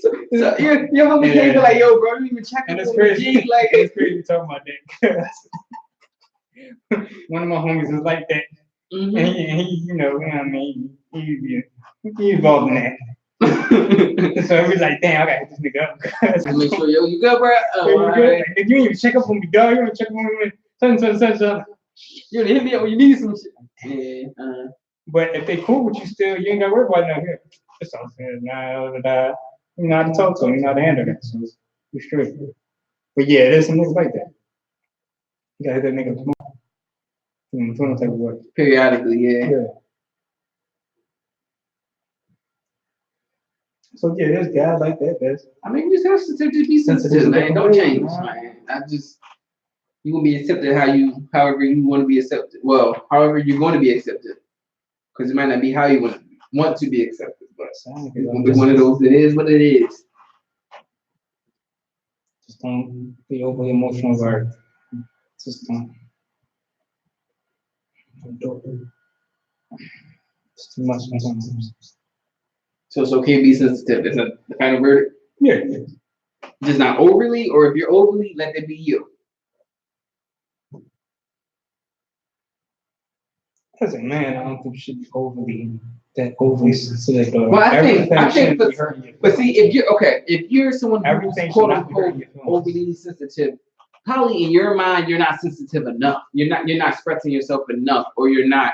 So your homie can't be like, yo, bro, you even check up on crazy. G, like, it's crazy talking about that. One of my homies is like that. Mm-hmm. And he, you know what I mean? He involved in that. So it was like, damn, I gotta hit this nigga up. Make sure, yo, you good, bro? Oh, you good? Right. Like, you ain't even check up on me, dog. You don't check up on me. Something. You hit me up when you need some shit. Yeah. But if they cool with you still, you ain't gotta worry about nothing here. It's all good. Nah. You know how to talk to them, you know how to handle that. So it's straight. But yeah, there's some niggas like that. You gotta hit that nigga tomorrow. Type of work. Periodically, yeah. So yeah, there's guys like that. I mean, you just have to be sensitive, man. Don't change, man. You gonna be accepted however you want to be accepted. Well, however you're going to be accepted, because it might not be how you want to be accepted, but it's gonna be one of those. It is what it is. Just don't be overly emotional about it. Just don't do it. It's too much sometimes. So it's okay to be sensitive. That's not the final verdict. Yeah. Just not overly, or if you're overly, let it be you. As a man, I don't think you should be overly sensitive. Well, I think, but see, if you're someone who's quote unquote overly sensitive, probably in your mind you're not sensitive enough. You're not expressing yourself enough, or you're not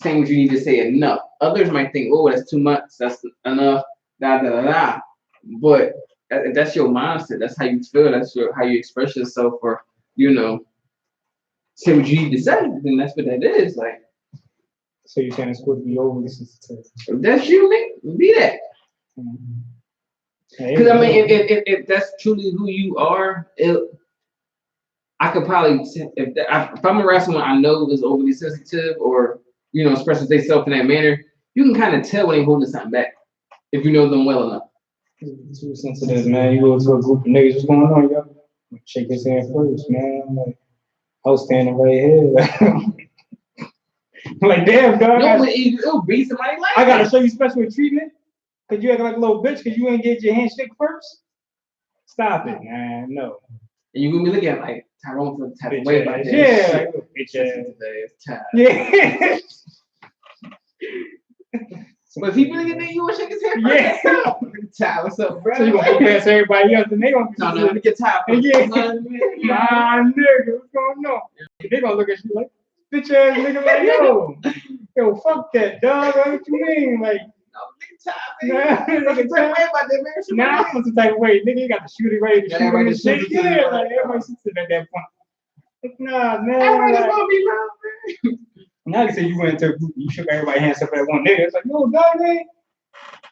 saying what you need to say enough. Others might think, oh, that's too much, that's enough, da. But that's your mindset. That's how you feel. That's how you express yourself, or say what you need to say. Then that's what that is. Like. So you're saying it's good to be overly sensitive? If that's you, man, be that. Because I mean, if that's truly who you are, I could probably if I'm around someone I know is overly sensitive or expresses themselves in that manner, you can kind of tell when they're holding something back if you know them well enough. Too sensitive, man. You go to a group of niggas, what's going on, yo? Shake his hand first, man. Like, I was standing right here. Like, damn, dog. No, it'll be somebody like I gotta show you special treatment because you act like a little bitch because you ain't get your handshake first. Stop it, man. No. And you're gonna be looking at like Tyrone for the type of way about that. Yeah, like, bitch ass. Yeah. But if he really get there, you wanna shake his hand first? Yeah. Ty, what's up, bro? So you gonna go past everybody else and they gonna no, let me get Ty. Yeah. Nah, nigga, what's going on? They gonna look at you like, bitch ass nigga, like, yo, fuck that, dog. What you mean? Like, Nah, I'm some type of way. Nigga, you got to shoot it ready to shoot it and shit. Yeah, like everybody sits at that point. Like, nah, man. Everybody's gonna be loud, man. Now you say you went to a group, you shook everybody's hands up at one nigga. It's like, no, dog, man.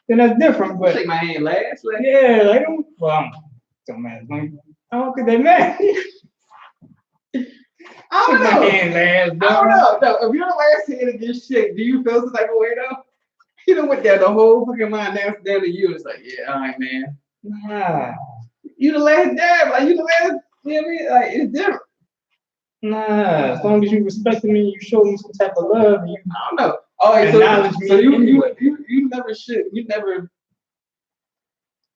Then that's different, but. Shake my hand last. Like, yeah, like, don't matter. I don't think they mad. I don't know. My hand last, dog. I don't know. No, if you're the last hand to get shit, do you feel some type of way though? You know what? The whole fucking mind down to you. It's like, yeah, all right, man. Nah. You the last dab, like you the last. You know what I mean? Like it's different. Nah, as long as you respect me, you show me some type of love. I don't know. All right, so you never should. You never.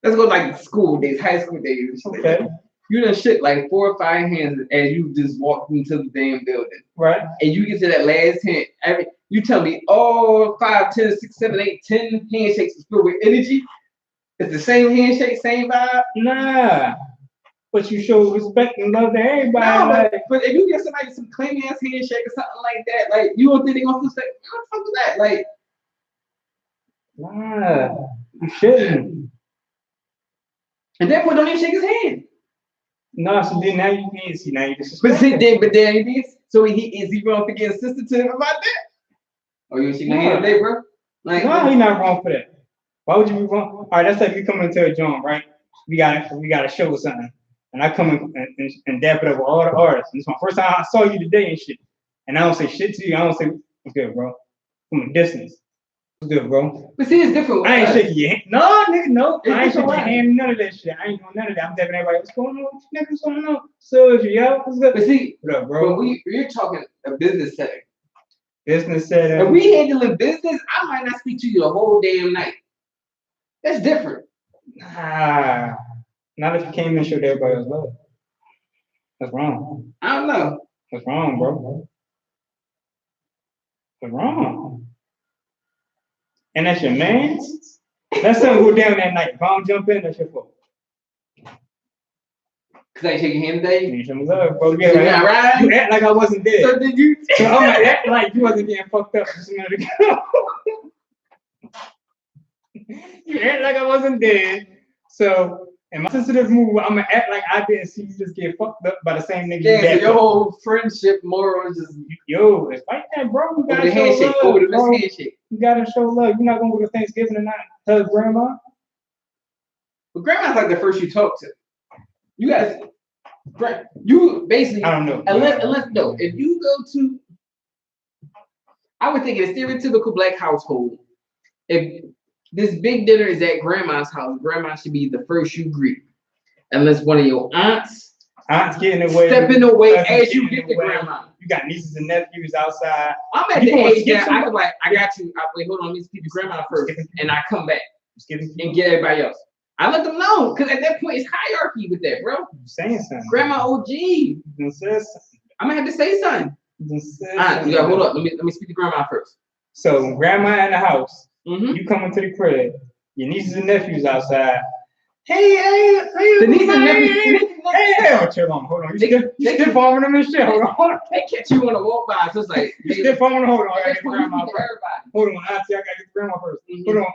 Let's go like school days, high school days. Okay. You done shit like 4 or 5 hands as you just walked into the damn building. Right. And you get to that last hand. You tell me, 5, 10, 6, 7, 8, 10 handshakes is filled with energy. It's the same handshake, same vibe. Nah. But you show respect and love to everybody. No, like, but if you get somebody some clean ass handshake or something like that, like you don't think they gonna feel like, what the fuck was that? Like, nah, you shouldn't. And therefore don't even shake his hand. No, so then now you can't see now you But then he is. So is he wrong for getting sensitive about that? Or you shaking hand today, bro? Like, no, he's not wrong for that. Why would you be wrong? All right, that's like you come into a joint, right? We got a show or something. And I come in and dap it up with all the artists. And it's my first time I saw you today and shit. And I don't say shit to you. I don't say, what's good, bro? From a distance. What's good, bro? But see, it's different. I ain't shaking your hand. No, nigga, no. I ain't shaking your right. hand. None of that shit. I ain't doing none of that. I'm dapping everybody. What's going on? Nigga, what's going on? So, yo, what's good? But see, what up, bro? But we're talking a business setting. Business setting. If we handling business, I might not speak to you the whole damn night. That's different. Nah. Not if you came and showed everybody else love. That's wrong. I don't know. That's wrong, bro. That's wrong. And that's your man? That's something go down that night. If I don't jump in, that's your fault. Cause I ain't shaking hand today. You ain't showing love, bro. You act like I wasn't dead. So did you? So I'm like, act like you wasn't getting fucked up just a minute ago. You act like I wasn't dead. So in my sensitive move, I'm gonna act like I didn't see you just get fucked up by the same nigga. Yeah, so your whole friendship moral is just it's like that, bro. You gotta show handshake, love, over the bro. handshake. You gotta show love. You're not gonna go to Thanksgiving and not hug grandma. But grandma's like the first you talk to. You guys, you basically. I don't know. Unless no, if you go to, I would think in a stereotypical black household, if this big dinner is at grandma's house, grandma should be the first you greet. Unless one of your aunts getting away, stepping away as you get to grandma. You got nieces and nephews outside. I'm at the age that I was like, I got you. Wait, hold on, let me speak to grandma first, and I come back and get everybody else. I let them know, because at that point it's hierarchy with that, bro. I'm saying something. Grandma OG. I'm gonna have to say something. You gotta hold up. Let me speak to grandma first. So grandma in the house, you come into the crib, your nieces and nephews outside. Hey, the nieces and nephews. Hey, chill on, hold on. You stiff arming them and shit. Hold on. They catch you on the walk by, so it's like you stiff arming. Hold on, I gotta get the grandma first. Hold on, Auntie, I gotta get the grandma first. Hold on,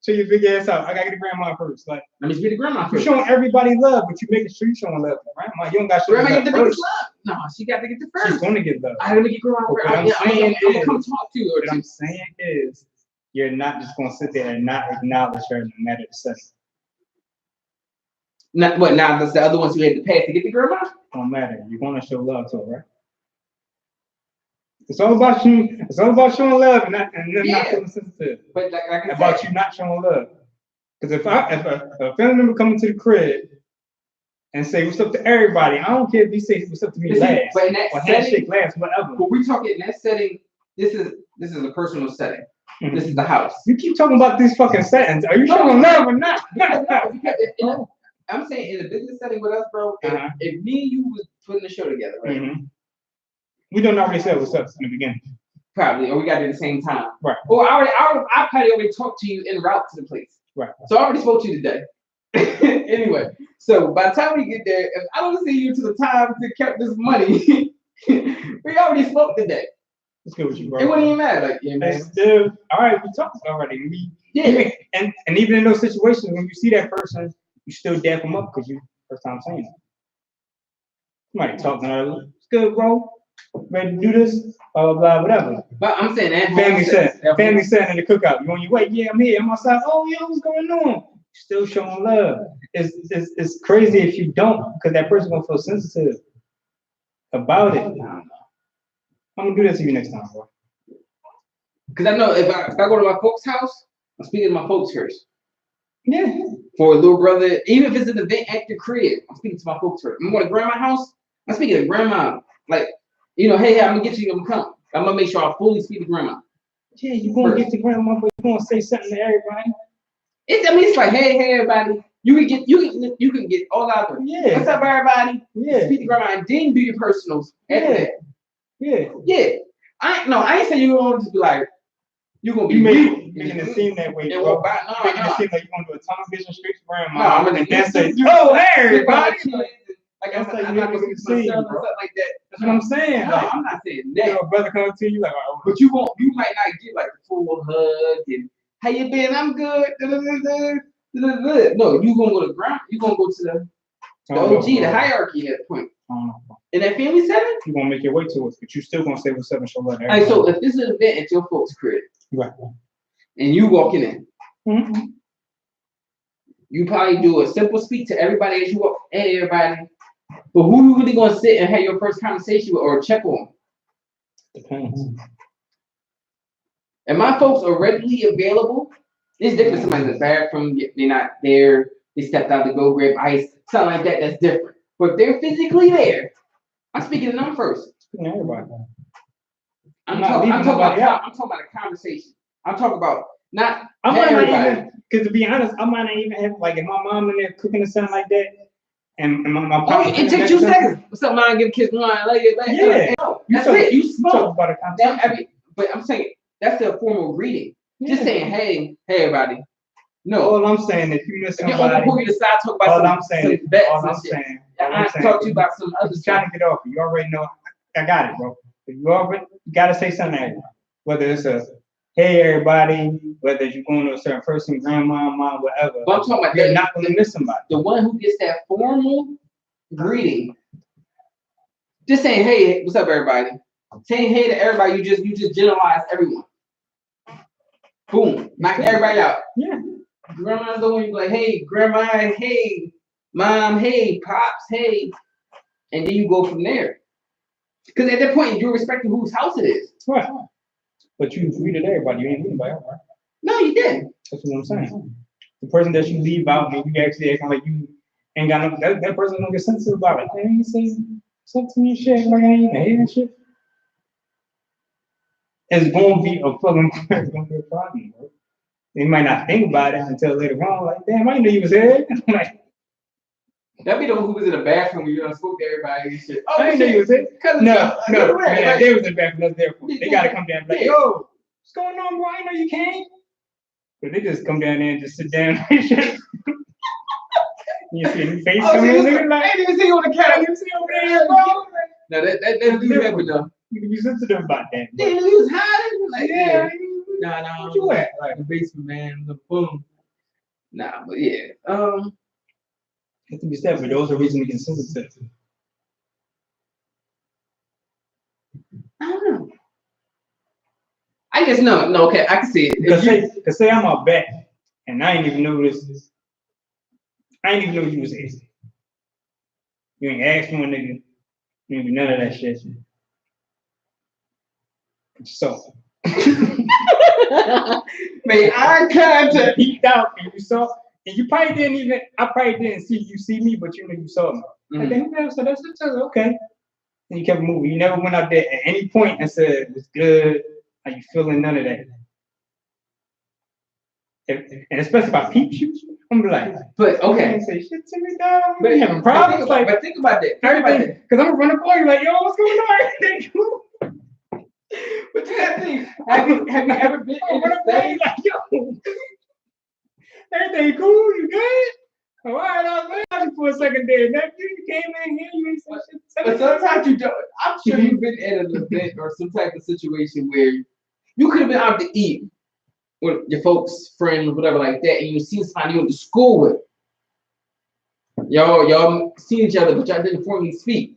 show your big ass out. I gotta get the grandma first. Like, let me speak to grandma first. You're showing everybody love, but you making sure you showing love to grandma. You don't got to show grandma love get the first. love. No, she got to get the first. She's gonna get love. I'm gonna get grandma first. I'm gonna come talk to you. What I'm saying is, you're not just gonna sit there and not acknowledge her no matter the setting. Not what now? That's the other ones who had to pass to get the grandma. Don't matter. You're gonna show love to her, right? It's all about you. It's all about showing love and not feeling sensitive. But like about you not showing love. Because if a family member come into the crib and say what's up to everybody, I don't care if you say what's up to me last, but in that or setting, handshake last, whatever. But we're talking in that setting. This is a personal setting. Mm-hmm. This is the house. You keep talking about these fucking settings. Are you showing love or not? No, I'm saying in a business setting with us, bro. If me and you was putting the show together, right? We don't already say what's up in the beginning. Probably, or we got it at the same time. Right. Or I probably already talked to you en route to the place. Right. So I already spoke to you today. Anyway, so by the time we get there, if I don't see you to the time to count this money, we already spoke today. Let's go with you, bro. It wouldn't even matter. Like, yeah, man. All right, we talked already. And even in those situations, when you see that person, you still dap them up because you first time saying it. Somebody talking earlier. It's good, bro. Ready to do this? Blah, blah, blah, whatever. But I'm saying that family setting in the cookout. You on your way? Yeah, I'm here. I'm outside. Oh, yeah, what's going on? Still showing love. It's crazy if you don't, because that person gonna feel sensitive about it. I'm gonna do that to you next time, bro. Because I know if I go to my folks' house, I'm speaking to my folks first. Yeah. For a little brother, even if it's an event at the crib, I'm speaking to my folks first. I'm going to grandma's house. I'm speaking to grandma. Like, hey, I'm gonna get you. I'm gonna come. I'm gonna make sure I fully speak to grandma. Yeah, you're gonna get to grandma, but you're gonna say something to everybody. It's like, hey, everybody. You can get all out there. Yeah. What's up, everybody? Yeah. Speak to grandma and then do your personals. Yeah. Yeah. I ain't saying you gonna just be like, you're gonna be making it seem that way, bro. Making it seem like you want to do a tunnel vision straight to grandma. And then say, oh, hey, everybody. Like I'm not gonna see myself or something like that. That's what I'm saying. No, like, I'm not saying that. Your brother comes to you like, oh, but you might not get like a full hug and how you been? I'm good. No, you gonna go to ground. You gonna go to the OG, the hierarchy at that point. In that family setting, you gonna make your way to us, but you still gonna say what's up and show love. Like, so if this is an event at your folks' crib, right, and you walking in, you probably do a simple speech to everybody as you walk. Hey, everybody. But who you really gonna sit and have your first conversation with or check on? Depends. And my folks are readily available. It's different. Somebody's in the bathroom, they're not there. They stepped out to go grab ice, something like that. That's different. But if they're physically there, I'm speaking to them first. Everybody. I'm talking about a conversation. I'm talking about not. I might not even, because to be honest, I might not even have, like, if my mom in there cooking or something like that, and my oh, it takes 2 seconds. What's up, mom? Give a kiss, like yeah. No, that's it. You spoke about it. But I'm saying that's the formal greeting. Yeah. Just saying, hey, everybody. No, all I'm saying is you miss somebody. If you pull you to the side, talk about all I'm saying. I talk to you about some other stuff. Trying to get off. You already know. I got it, bro. You gotta say something. Whether it's a hey everybody, whether you're going to a certain person, grandma, mom, whatever. But I'm talking about you're not gonna miss somebody. The one who gets that formal greeting, just saying, hey, what's up, everybody? Saying hey to everybody, you just generalize everyone. Boom, knock everybody out. Yeah. Grandma's the one you like, hey, grandma, hey, mom, hey, pops, hey, and then you go from there. Because at that point, you're respecting whose house it is. Right. But you greeted everybody. You ain't greeted anybody else, right? No, you didn't. That's what I'm saying. The person that you leave out, and you actually act like you ain't got no, that person don't get sensitive about it. Hey, you say something and shit, like I ain't hate and shit. It's gonna be a problem, bro. They might not think about it until later on, like, damn, I didn't know you was here. Like, that be the one who was in the bathroom when you done spoke to everybody and shit. Oh, I didn't know you was here. No, man, they was in the bathroom, that's their fault. They gotta come down and be like, yo, what's going on, bro? I know you came. But they just come down there and just sit down and shit. You see any face coming in, like, I didn't even see you on the couch. I didn't see you over there, bro. No, that do happen though. You can be sensitive about that. Yeah, he was hiding. Like, yeah. Nah, where you at? Like the basement, man. The boom. Nah, but yeah. It can be said, but those are reasons to get sensitive. I don't know. I guess no. Okay, I can see it. Cause say I'm a vet, and I ain't even know this. I ain't even know you was here. You ain't asked one nigga. You ain't do none of that shit. So. Man, I contact peeked out and you saw, and you probably didn't even. I probably didn't see you see me, but you know you saw me. So that's okay. And you kept moving. You never went out there at any point and said, "It's good. How you feeling?" None of that. And especially if I peep you, I'm like, but okay, say shit to me, dog. But having problems. But think about that. Everything, because I'm gonna run up on you like, yo, what's going on? Everything cool. But you gotta think, have you ever been in a state like, yo, everything cool? You good? All right, I was waiting for a second there. Nephew, you came in here, you ain't said shit. But sometimes you don't. I'm sure you've been at an event or some type of situation where you could have been out to eat with your folks, friends, whatever like that, and you see somebody you went to school with. Y'all seen each other, but y'all didn't formally speak.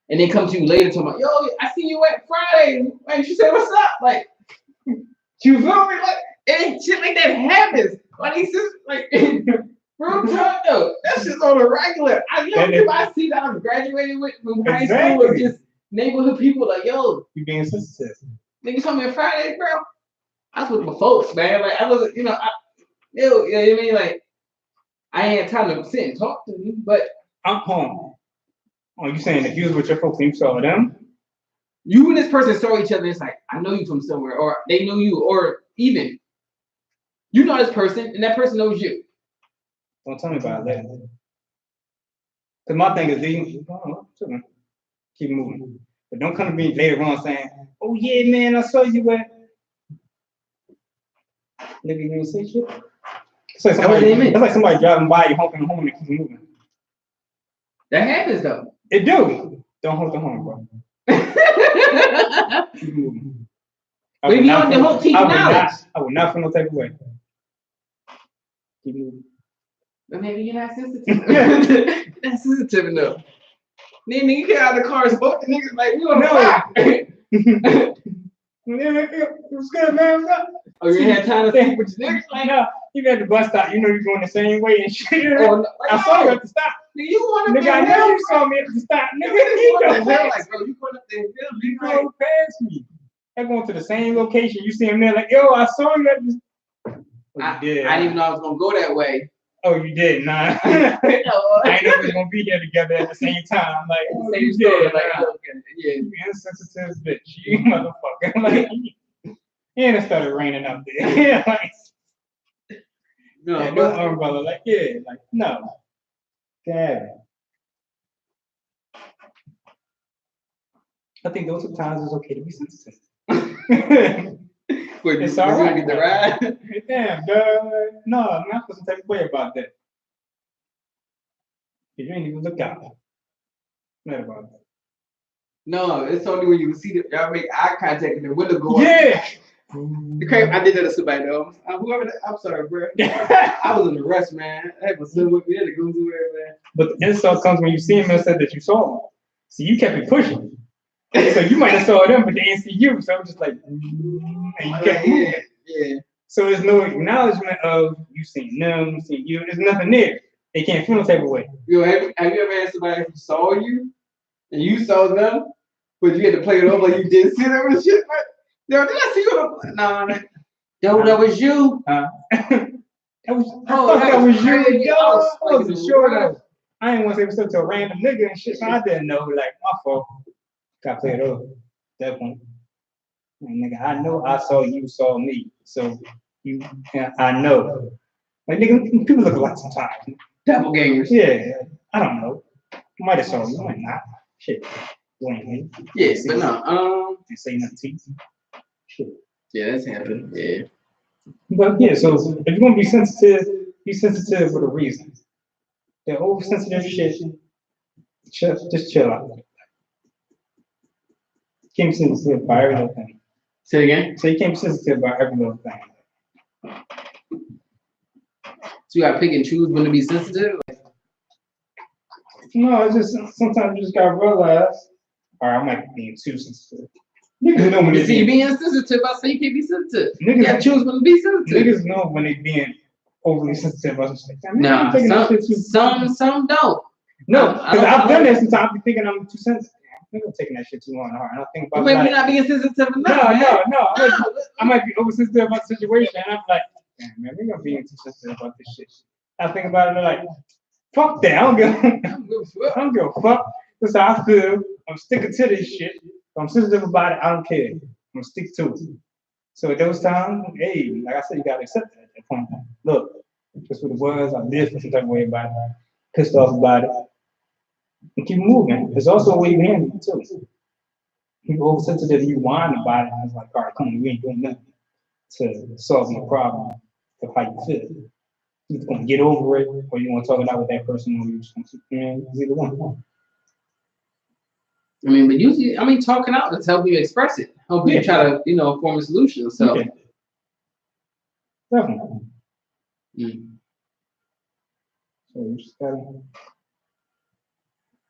And they come to you later talking about, yo, I see you at Friday. Like, she said, what's up? Like, you feel me? Like, and shit like that happens. Like, it's just, like, real talk though. That's just on a regular. I see that I'm graduating with from high school or just neighborhood people like, yo. You being sensitive. Nigga told me on Friday, bro. I was with my folks, man. Like, I wasn't, you know what I mean? Like, I ain't had time to sit and talk to you, but. I'm home. Oh, you saying if you was with your folks and you saw them? You and this person saw each other, it's like, I know you from somewhere, or they know you, or even, you know this person, and that person knows you. Don't tell me about it later. Because my thing is, keep moving. But don't come to me later on saying, oh yeah, man, I saw you at Nigga, you didn't say shit. It's like What do you mean? It's like somebody driving by you, honking the horn and keep moving. That happens though. It do. Don't honk the horn, bro. Keep moving. Maybe you don't hold teach knowledge. I would not feel no type of way. Keep moving. But maybe you're not sensitive. That's sensitive enough. Then you get out of the car and both the niggas like, we on fire. What's good, man? What's up? Oh, you had time to think with your niggas? Like, no, you at the bus stop. You know you're going the same way and shit. Oh, no. I saw you at the stop. Nigga, you want Nigga, I know you saw me at the stop. Nigga, you go past bro, you going up there. You go past me. I going to the same location. You see him there like, yo, I saw you at the. Oh, you did. I didn't even know I was gonna go that way. Oh, you did? Nah. I didn't know we was gonna be here together at the same time. Like, oh, you did. Like, yeah, you insensitive bitch. You motherfucker. Like, and it started raining up there. Yeah, like, no umbrella. Like, yeah, like, no. Damn. I think those are times it's okay to be sensitive. Wait, it's all right. Get the ride? Damn, dog. No, I'm not supposed to take away about that. You ain't even look out. Not about that. No, it's only when you see the y'all make eye contact and the window go up. Yeah. I did that to somebody though. I'm sorry, bro. I was in the rush, man. I had my son with me. I had to go somewhere, man. But the insult comes when you see him and said that you saw him. So you kept it pushing. So you might have saw them, but they didn't see you. So I'm just like, and you kept moving. Yeah. So there's no acknowledgement of you seeing them, seeing you. There's nothing there. They can't feel no type of way. Yo, have you ever had somebody who saw you and you saw them, but you had to play it over like you did see them and shit? Yo, did I see you? Nah, that was you. That was you. Yo, I wasn't sure though. I didn't want to say what's up to a random nigga and shit, so I didn't know. Like, my fault. Got played over. That point. Nigga, I know I saw you saw me. So I know. Like, nigga, people look alike sometimes. Doppelgangers. Yeah, I don't know. Might have saw you, might not. Shit. Yes, but no. Didn't say nothing to you. Shit. Yeah, that's happened. Yeah. But yeah, so if you're gonna be sensitive for a reason. The oversensitive shit, just chill out. You can't be sensitive by every little thing. Say it again? So you can't be sensitive about every little thing. So you gotta pick and choose when to be sensitive? No, it's just sometimes you just gotta realize, or I might be being too sensitive. Niggas know when you see, being sensitive, I say you can't be sensitive. Niggas, you gotta choose when to be sensitive. Niggas know when they being overly sensitive. I was just like, nah, some don't. No, because I've done that sometimes. I be thinking I'm too sensitive. I'm taking that shit too long and hard. And I think about maybe you're not being sensitive enough. No. I might be oversensitive about the situation, and I'm like, damn, man, we're gonna be too sensitive about this shit. I think about it, and I'm like, fuck that. I don't give a fuck. That's how I feel. I'm sticking to this shit. If I'm sensitive about it, I don't care. I'm gonna stick to it. So at those times, hey, like I said, you gotta accept it at that point. Look, that's what it was. I lived some type of way about it. Pissed off about it. And keep moving. There's also a way you handle it too. People oversensitive, you whine about it, and it's like, all right, come on, you ain't doing nothing to solve your problem of how you feel. You're either gonna get over it, or you want to talk it out with that person, or you just gonna keep it's either one. I mean, but usually, talking out is helping you express it, help you try to, form a solution. So, definitely. So you just gotta.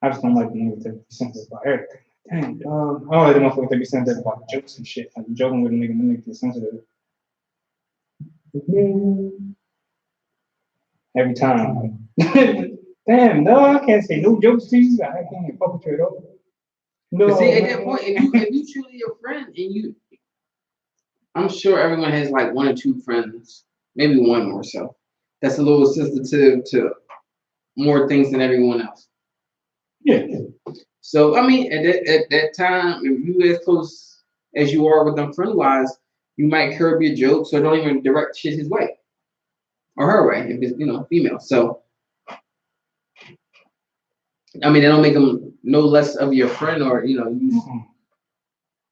I just don't like the niggas to be sensitive about everything. Dang, I don't like the motherfuckers to be sensitive about jokes and shit. Like joking with a nigga, them niggas get sensitive. Every time. Damn, no, I can't say no jokes to you. I can't even fuck with you at all. No. But see, at that point, if you truly a friend and I'm sure everyone has like one or two friends, maybe one more so, that's a little sensitive to more things than everyone else. Yeah. So at that time, if you as close as you are with them friend wise, you might curb your jokes or don't even direct shit his way or her way if it's female. So they don't make them no less of your friend or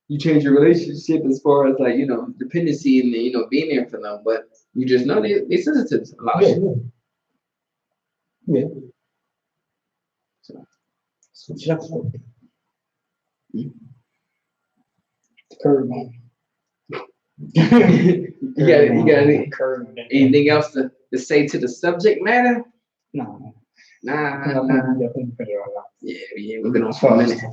you change your relationship as far as like dependency and being there for them, but you just know they sensitive to a lot of shit. Yeah. So, Switch it up. Curve on. you got curve. anything else to say to the subject matter? No. Nah. Yeah, we've been on for a minute.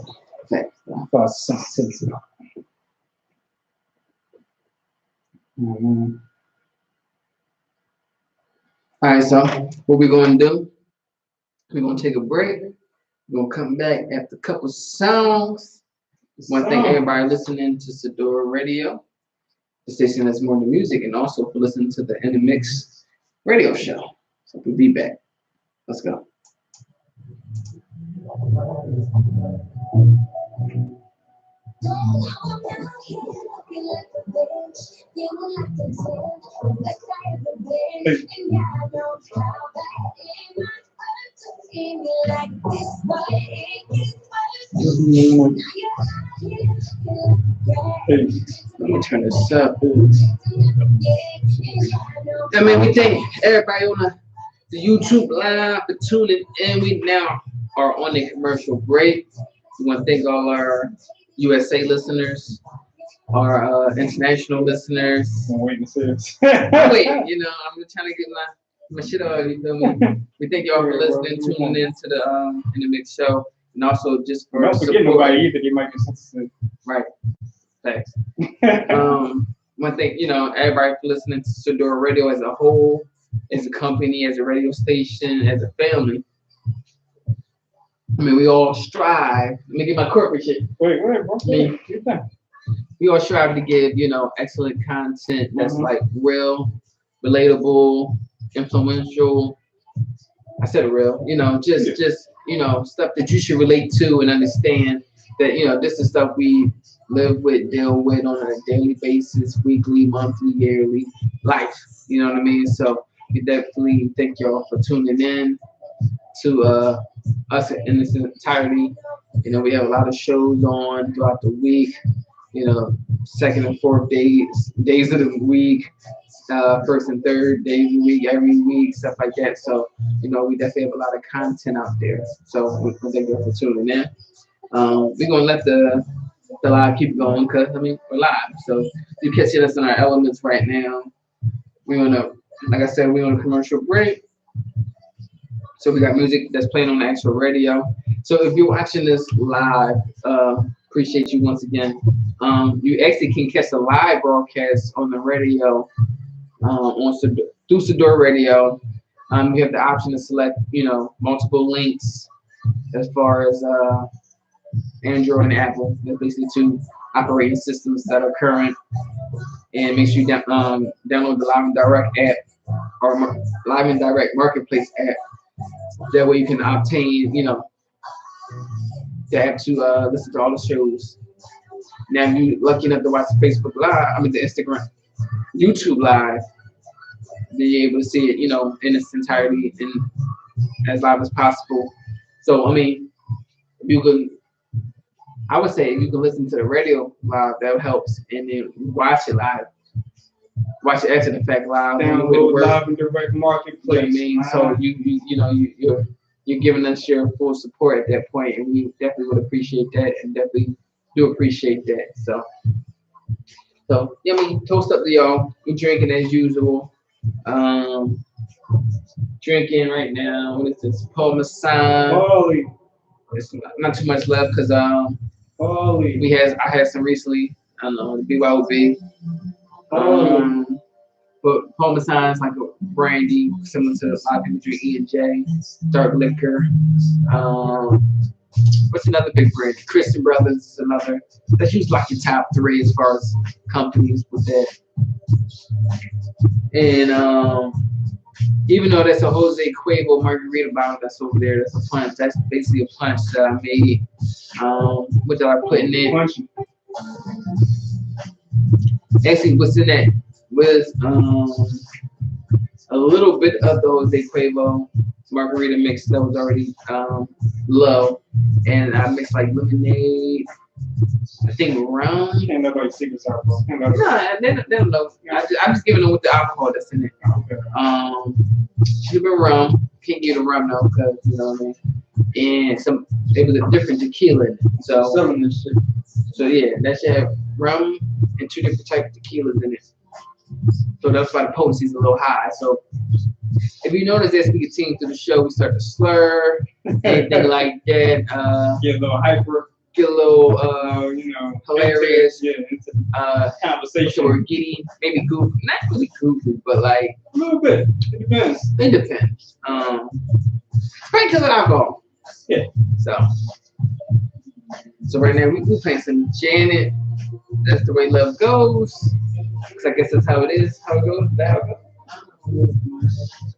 All right, so what we're gonna do? We're gonna take a break. We're gonna come back after a couple songs. Want to thank everybody listening to Sadora Radio, the station that's more than music, and also for listening to the In the Mix radio show. So we'll be back. Let's go. Let me turn this up. I mean, we thank everybody on the YouTube live for tuning in. We now are on a commercial break. We want to thank all our USA listeners, our international listeners. I'm waiting to see this. Wait, I'm trying to get my shit out. You feel me? We thank y'all for listening, tuning in to the In the Mix show, and also just for don't forget nobody either. They might be sensitive. Right. Thanks. One thing, everybody for listening to Sadora Radio as a whole, as a company, as a radio station, as a family. I mean, we all strive. Let me get my corporate shit. Wait, We all strive to give, excellent content that's like real, relatable, influential. I said real, just stuff that you should relate to and understand that, this is stuff we live with, deal with on a daily basis, weekly, monthly, yearly, life. You know what I mean? So we definitely thank y'all for tuning in to us in its entirety. We have a lot of shows on throughout the week. Second and fourth days of the week, first and third days of the week, every week, stuff like that. So, we definitely have a lot of content out there. So we thank you for tuning in. We're gonna let the live keep going because we're live. So you catching us in our elements right now. Like I said, we're on a commercial break. So we got music that's playing on the actual radio. So if you're watching this live, appreciate you once again. You actually can catch the live broadcast on the radio through Sadora Radio. You have the option to select, multiple links as far as Android and Apple. They're basically two operating systems that are current. And make sure you download the Live and Direct app or Live and Direct Marketplace app. That way you can obtain, the app to listen to all the shows. Now, if you're lucky enough to watch the Facebook Live, the Instagram, YouTube Live, then you're able to see it, in its entirety and as live as possible. So, I would say if you can listen to the radio live, that helps, and then watch it live. Watch it after the fact live. Download Live and Direct Marketplace. So you're giving us your full support at that point, and we definitely would appreciate that, and definitely do appreciate that. So toast up to y'all. We're drinking as usual. Drinking right now. What is this? Parmesan. Holy. It's not too much left because I had some recently. I don't know, the BYOB. But Parmesan is like a brandy similar to a lot of people drink E&J, dark liquor. What's another big brand? Christian Brothers is another. That's usually like your top three as far as companies with that. And even though that's a Jose Cuervo margarita bottle that's over there, that's a punch. That's basically a punch that I made. What did I put in there? Actually, what's in that was a little bit of the Jose Cuervo margarita mix that was already low, and I mixed like lemonade, I think rum. Can't nobody secrets out, bro. No, they don't know. I'm just giving them with the alcohol that's in it. Okay. Should have been rum. Can't get a rum though, because you know what I mean. And it was a different tequila. So Selling this shit. So yeah, that should have rum and 2 different types of tequilas in it. So that's why the potency is a little high. So if you notice as we continue through the show, we start to slur, anything like that. Get a little hyper. Get a little you know, hilarious. into conversation. Or giddy, maybe goofy. Not really goofy, but like a little bit. It depends. It depends. Probably because of alcohol. Yeah. So right now we playing some Janet. That's the way love goes. Cause I guess that's how it is. How it goes. That's how it goes.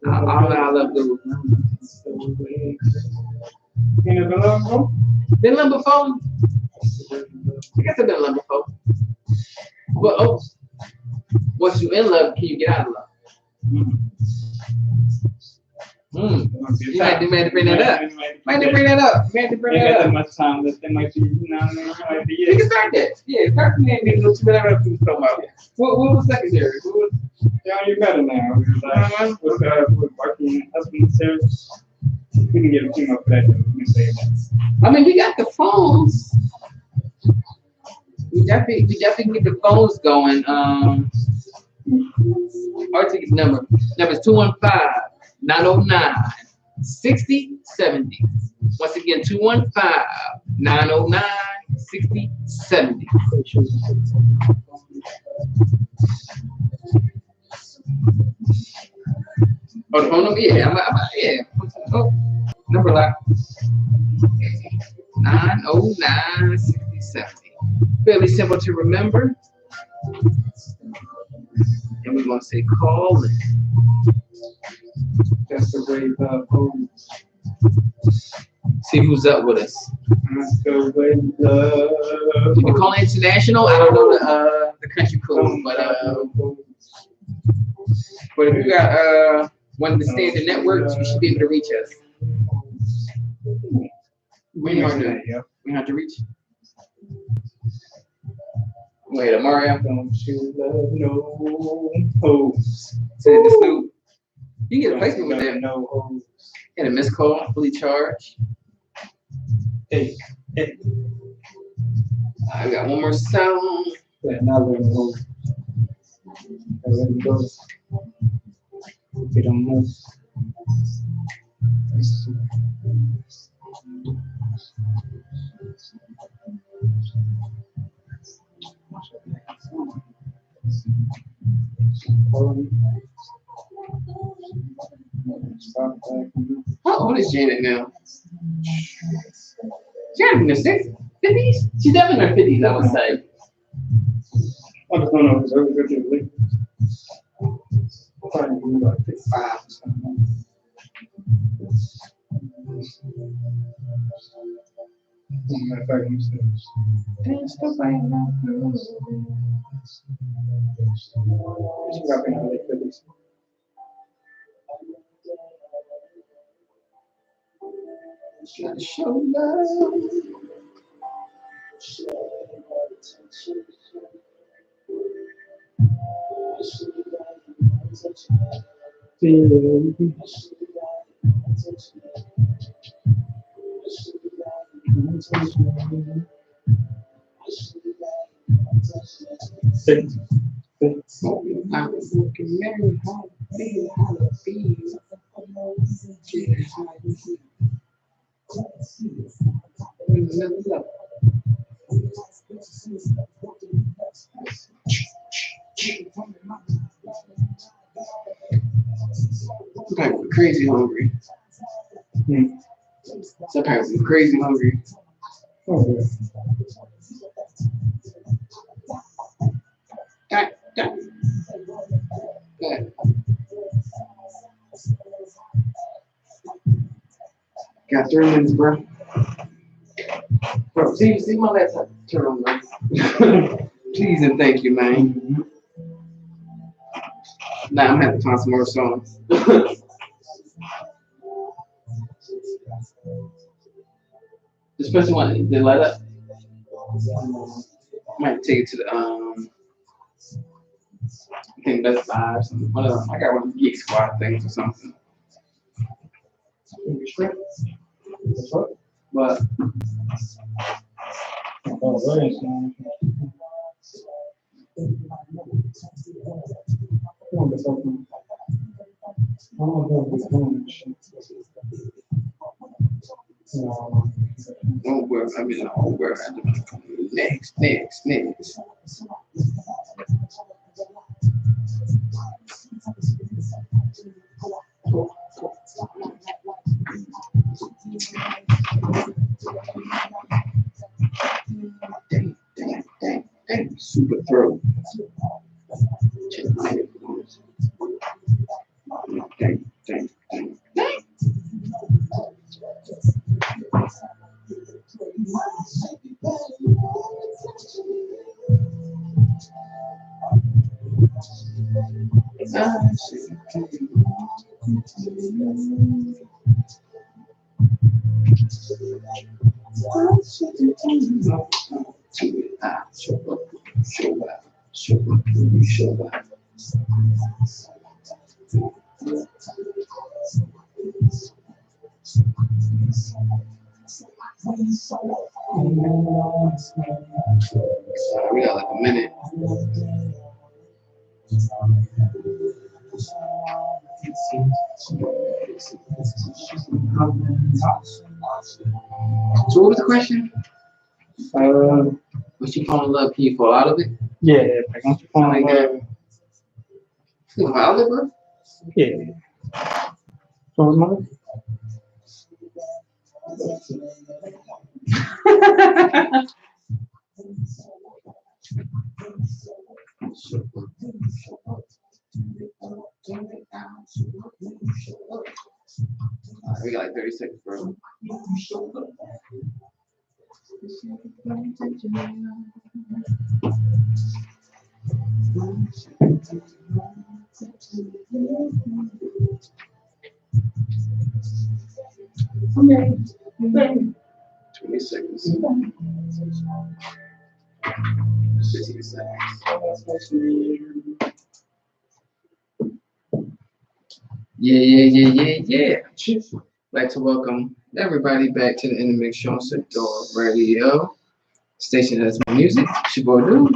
I don't know how love goes. You never been love before? Been love before? I guess I've been love before. But once you in love, can you get out of love? You might have to bring that up. Might have to bring that up. That much time that might be, you know what I mean? You can start that. Yeah, start from there and go to whatever else you was talking about. What was secondary? Yeah, you better now. With working husband service. We can get a team up for that. I mean, we got the phones. We definitely get the phones going. I'll take his number. Number is 215-909-6070. Once again, 215-909-6070. Oh, the phone number? Yeah, yeah. Oh, number lock. 909-6070. Fairly simple to remember. And we're going to say call in. That's the way love goes. See who's up with us. That's the way love. You can call international. I don't know the country code, but if you got one of the standard networks, you should be able to reach us. We have to reach. Wait, Mario. Don't you love no hoes? Send it to Snoop. You can get a placement with that. No hoes. Get a missed call, fully charged. Hey. I got one more sound. Yeah, now we're in the hoes. Let it go. They don't know. How old is Janet now? Janet in the 50s? She's definitely in her 50s, I would say. I just don't know if it's ever good to leave. Probably like 55 or something. Show love. Sometimes we're crazy hungry. Sometimes we're crazy hungry. Oh, yeah. Got 3 minutes, bro. Bro, see my laptop turn on, bro. Please and thank you, man. Now I'm gonna have to find some more songs. Especially when they light up. Might take it to the I think Best Buy or something. I got one of the Geek Squad things or something. But don't worry, I mean, don't worry. Next. Dang, super throw. Dang. Show up. We got like a minute. So what was the question? Once you fall in love, can you fall out of it? Yeah, like once you fall in love. You fall out of it, bro? Yeah. So mother. We got like 30 seconds, bro. Okay. 20 seconds. 15 seconds. Yeah. I'd like to welcome everybody back to the Intermix Show, Duv Radio. Station that's my music. It's your boy Duv.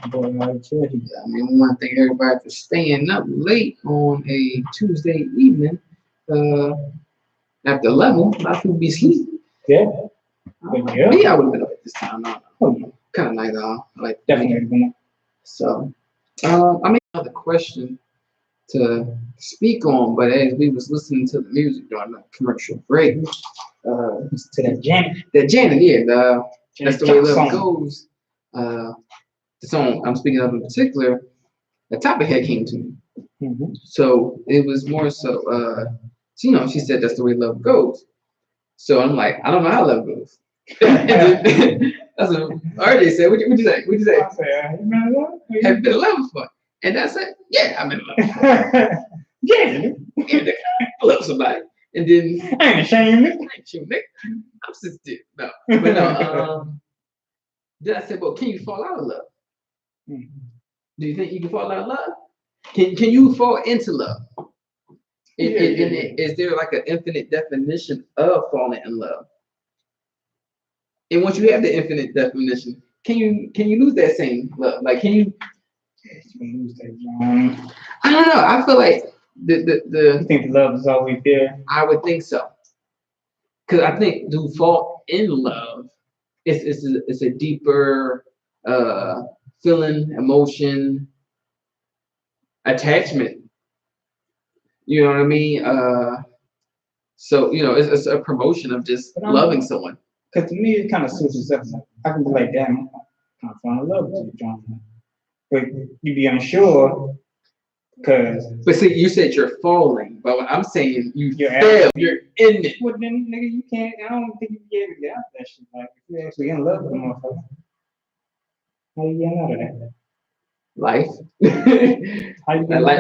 I mean, we want to thank everybody for staying up late on a Tuesday evening. After 11, a lot of people be asleep. Yeah. Me, I would have been up at this time. Kind of night off. Like Definitely. So, I made another question to speak on, but as we was listening to the music during the commercial break, to that Janet. That Janet, yeah, That's the Way Love Goes. The song I'm speaking of in particular, the topic had came to me. Mm-hmm. So it was more so, she said that's the way love goes. So I'm like, I don't know how love goes. That's what RJ said. What'd you say? I said, have you been in love before? And I said, yeah, I've been in love before. Yeah, I love somebody. And then I ain't ashamed. I'm sincere. No. But no, then I said, well, can you fall out of love? Mm-hmm. Do you think you can fall out of love? Can you fall into love? Is there like an infinite definition of falling in love? And once you have the infinite definition, can you lose that same love? Like, can you? Lose that. I don't know. I feel like the You think the love is always there? I would think so. Because I think to fall in love, it's a deeper feeling, emotion, attachment. You know what I mean? So it's a promotion of just loving someone. Because to me, it kind of switches up. I can be like, damn, I'm falling in love with you, John. But you be unsure because. But see, you said you're falling, but I'm saying you fail. You're in it. Well, then, nigga, you can't. I don't think you can be able to get out of that shit. Like, if you're actually in love with a motherfucker, how you getting out of that? Life.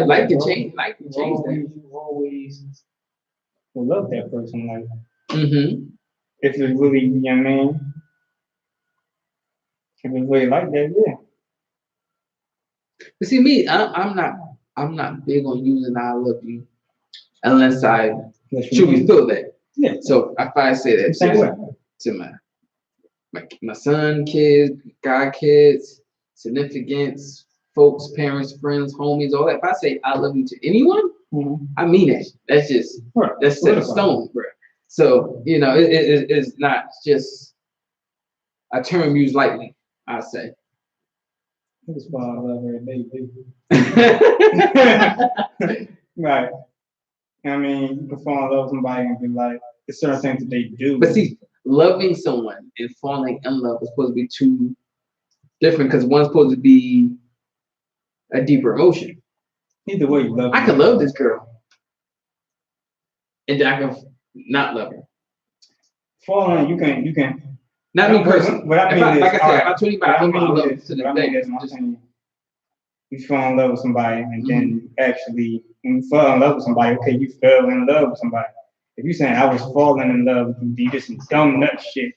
Life can change. Life can change that. You always will love that person. Like, mm-hmm. if it's really, you know what I mean? If it's way like that, yeah. But see, me, I'm not big on using "I love you" unless I truly feel that. Yeah. So if I say that to my son, kids, god kids, significants, folks, parents, friends, homies, all that. If I say I love you to anyone, I mean it. That's just that's set in stone, bro. So it's not just a term used lightly. I say. That's why I love her, baby. Right. I mean, you can fall in love with somebody and be like, it's certain things that they do. But see, loving someone and falling in love is supposed to be two different, because one's supposed to be a deeper emotion. Either way, you love her. I can love this girl, and I can not love her. Falling, you can. Not me personally. What I mean is, like I said, if I 25, I love to the day. You fall in love with somebody, and then you actually, when you fall in love with somebody, okay, you fell in love with somebody. If you're saying I was falling in love with you, you did some dumb nut shit,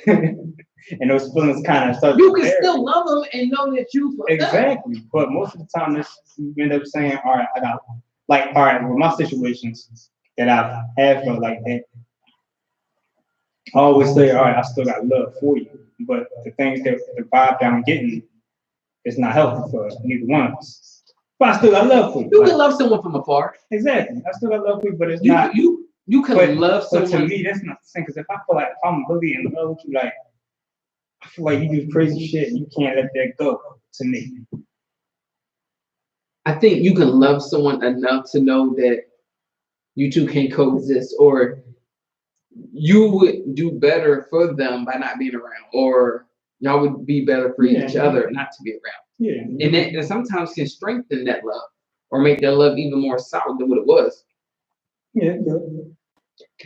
and those feelings kind of start. You can still love them and know that you exactly, but most of the time, you end up saying, all right, I got all right, with my situations that I've had felt like that. I always say, all right, I still got love for you, but the things that the vibe that I'm getting is not healthy for neither one of us. But I still got love for you. You can love someone from afar. Exactly, I still got love for you, but it's not. You can love someone. But to me, that's not the same. Because if I feel like if I'm really in love with you, like I feel like you do crazy shit, and you can't let that go. To me, I think you can love someone enough to know that you two can coexist, or you would do better for them by not being around, or y'all would be better for each other not to be around. Yeah. And that sometimes can strengthen that love or make that love even more solid than what it was. Yeah.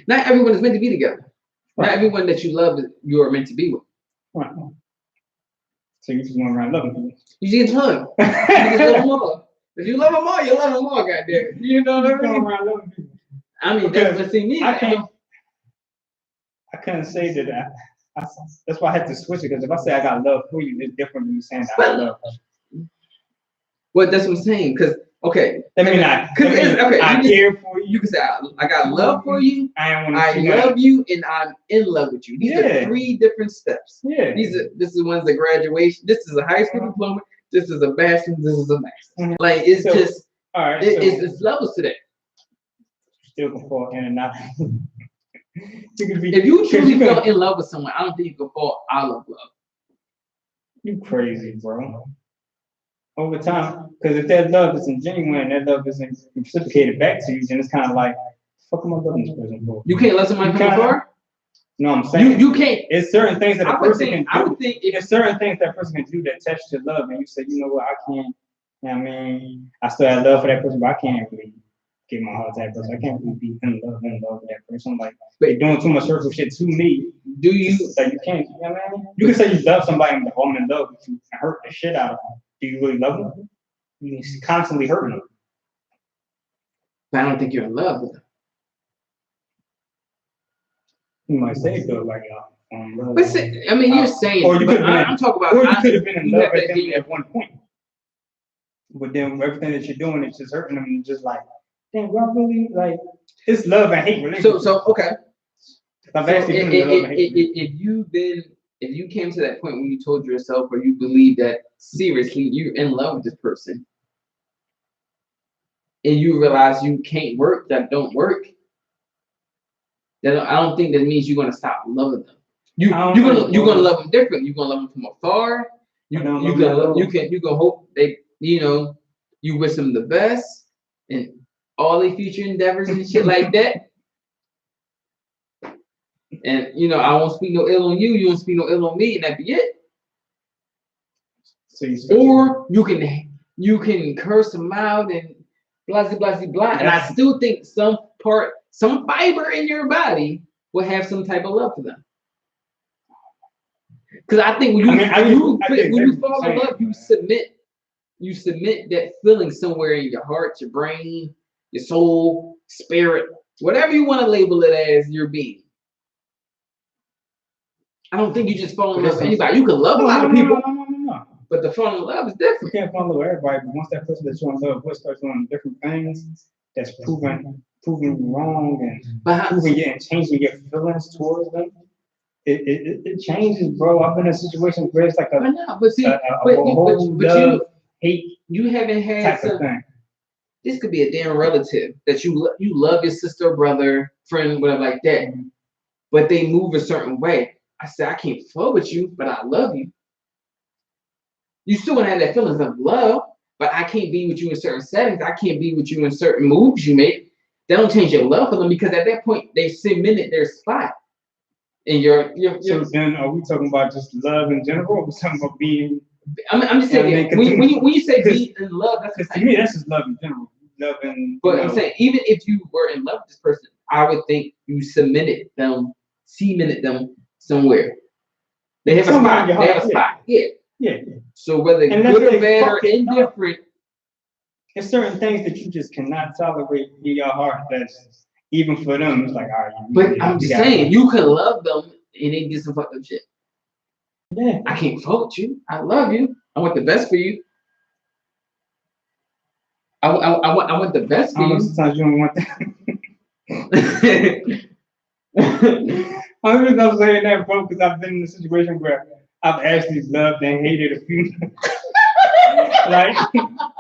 Not everyone is meant to be together. Right. Not everyone that you love you are meant to be with. Right. So you just want around loving people. You just hug. You just love them all. If you love them all, you love them all, goddamn. You know what I mean? Around loving people. I mean, that's what see me. I couldn't say that. That's why I had to switch it, because if I say I got love for you, it's different than saying that I love you. Well, that's what I'm saying. Because okay, I care for you. You can say I got love for you. I love you, and I'm in love with you. These are three different steps. Yeah. This is one's a graduation. This is a high school diploma. This is a bachelor's. This is a master's. Like it's just. All right. It's levels to that. Still can fall in and out. If you truly fell in love with someone, I don't think you can fall out of love. You crazy, bro. Over time, because if that love isn't genuine, that love isn't reciprocated back to you, then it's kind of like, fuck am I loving this person for? You can't love somebody from afar? No, I'm saying you can't. It's certain things that a person can do. I would think it's certain things that person can do that touch to love, and you say, you know what, I can't. You know what I mean, I still have love for that person, but I can't really give my heart to that person. I can't really be in love with that person. Like they're doing too much hurtful shit to me. Do you? Like you can't. You know what I mean? You can say you love somebody and I'm in love with you and hurt the shit out of them. Do you really love them? You're constantly hurting them. But I don't think you're in love with them. You might say it though, like but see, I mean, you're saying. Or you could have been. I'm talking about. Or you could have been in love with them at one point. But then everything that you're doing is just hurting them, and just like, damn, y'all really like it's love and hate relationship. So okay. If you came to that point when you told yourself or you believe that seriously you're in love with this person, and you realize you can't work, that don't work, then I don't think that means you're gonna stop loving them. You're gonna love them differently. You're gonna love them from afar. You can hope they you wish them the best and all their future endeavors and shit like that. And I won't speak no ill on you. You won't speak no ill on me, and that be it. Or you can curse them out and blah blah blah blah. And I still think some fiber in your body will have some type of love for them. Because I think when you fall in love, you submit that feeling somewhere in your heart, your brain, your soul, spirit, whatever you want to label it as, your being. I don't think you just fall in love with anybody. You can love a lot of people. No. But the fall in love is different. You can't fall in love with everybody, but once that person that you're in love with starts doing different things that's proving you wrong and proving you and changing your feelings towards them, it changes, bro. I've been in a situation where it's like a whole love, hate. You haven't had type of thing. This could be a damn relative that you love your sister, brother, friend, whatever like that, but they move a certain way. I said, I can't fuck with you, but I love you. You still want to have that feelings of love, but I can't be with you in certain settings. I can't be with you in certain moves you make. That don't change your love for them because at that point they cemented their spot. And So then, are we talking about just love in general? Or are we talking about being? I'm just saying when you say be in love, that's to me that's just love in general. Love in. But I'm saying even if you were in love with this person, I would think you cemented them somewhere. They have a spot. They have a spot. Yeah. So whether good or bad or indifferent, there's certain things that you just cannot tolerate in your heart. That's even for them. It's like, all right. But I'm just saying, you can love them and they get some fucked up shit. Yeah. I can't fuck with you. I love you. I want the best for you. I want the best for you. Sometimes you don't want that. I'm just saying that, bro, because I've been in a situation where I've actually loved and hated a few. Like,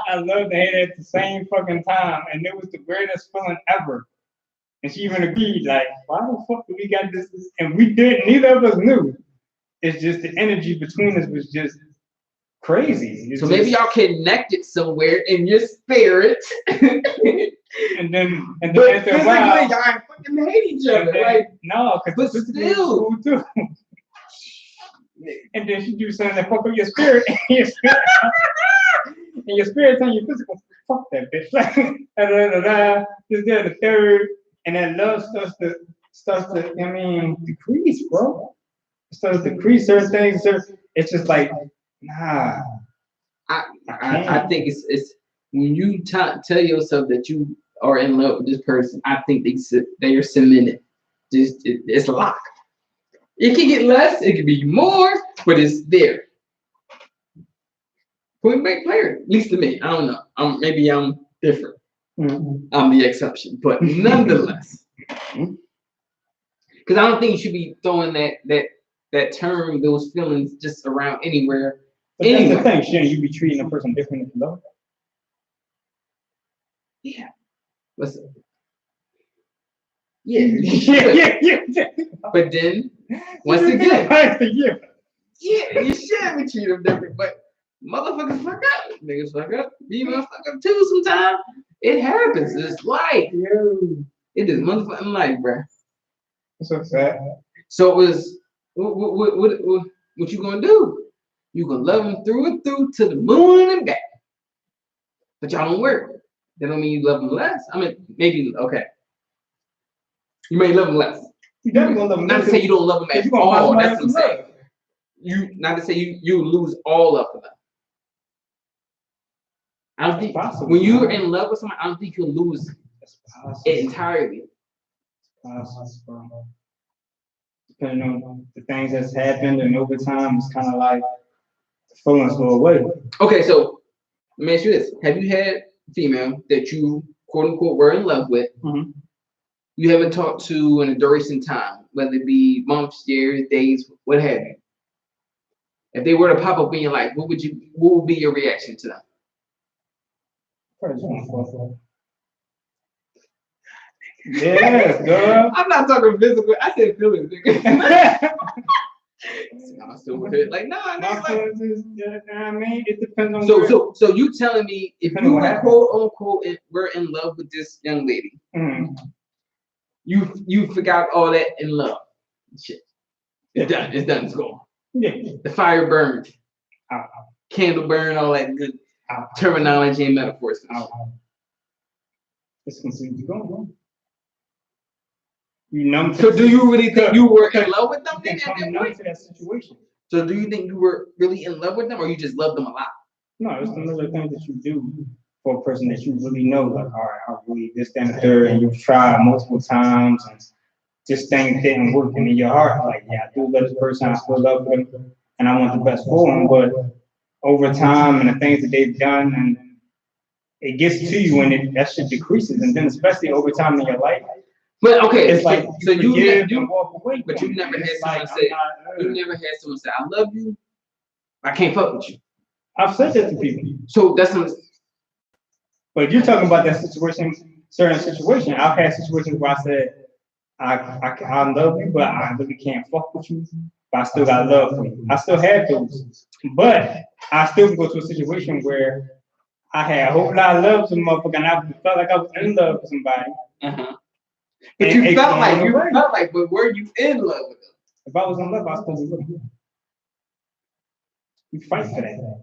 I loved and hated at the same fucking time, and it was the greatest feeling ever. And she even agreed, like, why the fuck do we got this? And we didn't, neither of us knew. It's just the energy between us was just crazy. So maybe y'all connected somewhere in your spirit. and then after a while, y'all fucking hate each other. Like, no, but still. Cool too. And then she do something that fuck up your spirit, and your spirit telling you physical, fuck that bitch. Like, this, that, the third, and that love starts to decrease, bro. It starts to decrease certain things. It's just like, nah. I think it's when you tell yourself that you are in love with this person, I think they are cemented. It's locked. It can get less, it can be more, but it's there. Point blank player, at least to me. I don't know. Maybe I'm different. Mm-hmm. I'm the exception, but nonetheless, because I don't think you should be throwing that term, those feelings, just around anywhere. But that's the thing. Shouldn't you be treating a person different if you love? Yeah. Listen. Yeah. But then, once again, you should be treating them different. But motherfuckers fuck up. Niggas fuck up. You must fuck up too sometimes. It happens. It's life. It is motherfucking life, bro. So sad. So it was, what you gonna do? You gonna love them through and through to the moon and back. But y'all don't work. That don't mean you love them less. I mean, maybe, okay. You may love them less. You definitely gonna love them. Not to say you don't love them at all. That's what I'm saying. Not to say you lose all of them. I don't think when you're in love with someone, I don't think you'll lose it entirely. Depending on the things that's happened and over time, it's kind of like the feelings go away. Okay, so let me ask you this: have you had a female that you quote unquote were in love with? Mm-hmm. You haven't talked to in a duration time, whether it be months, years, days, what have you. If they were to pop up in your life, what would be your reaction to them? Yes, girl. I'm not talking physical. I said feelings. I'm still with it. Like, I mean, it depends on. So you telling me if you were quote unquote were in love with this young lady, you forgot all that in love. Shit, it's done. It's done. It's gone. Yeah. The fire burned. Candle burn. All that good terminology and metaphors. It's completely gone. So do you really think you were in love with them then at that point? To that situation. So do you think you were really in love with them, or you just loved them a lot? No, it's another thing that you do for a person that you really know. Like, all right, I really this, that, and the third, and you've tried multiple times, and just things didn't work, and in your heart, like, yeah, I do love this person, I still love them, and I want the best for them, but over time and the things that they've done, and it gets to you, and that shit decreases, and then especially over time in your life. But okay, it's like so you walk away, but you never had someone say, you never had someone say, I love you, I can't fuck with you. I've said that to people. So that's what. But if you're talking about that situation, certain situation, I've had situations where I said, I love you, but I really can't fuck with you. But I still got love for you. I still have those. But I still go to a situation where I had a whole lot of love for some motherfucker, and I felt like I was in love with somebody. But you felt like, but were you in love with them? If I was in love, I still be with them. You fight for that.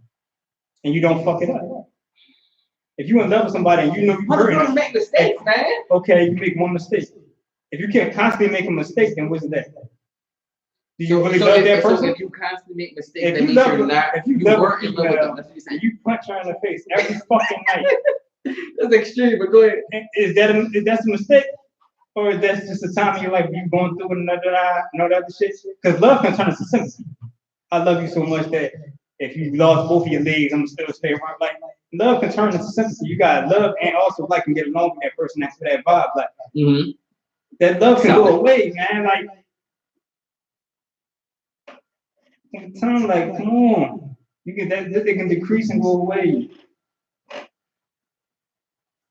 And you don't fuck it up. If you in love with somebody and you know you're hurting them, make mistakes, man. Okay, you make one mistake. If you can't constantly make a mistake, then what's that? Do you really love that person? So if you constantly make mistakes, that means you're not. If you weren't in love with them, that's what you're saying. You punch her in the face every fucking night. That's extreme, but go ahead. Is that a mistake? Or is that just a time in your life you going through another shit? Because love can turn into sympathy. I love you so much that if you lost both of your legs, I'm gonna still stay around. Like, love can turn into sympathy. You gotta love and also like and get along with that person next to that vibe. Like, that love can go away, man. Like, time, like, come on. You get that it can decrease and go away.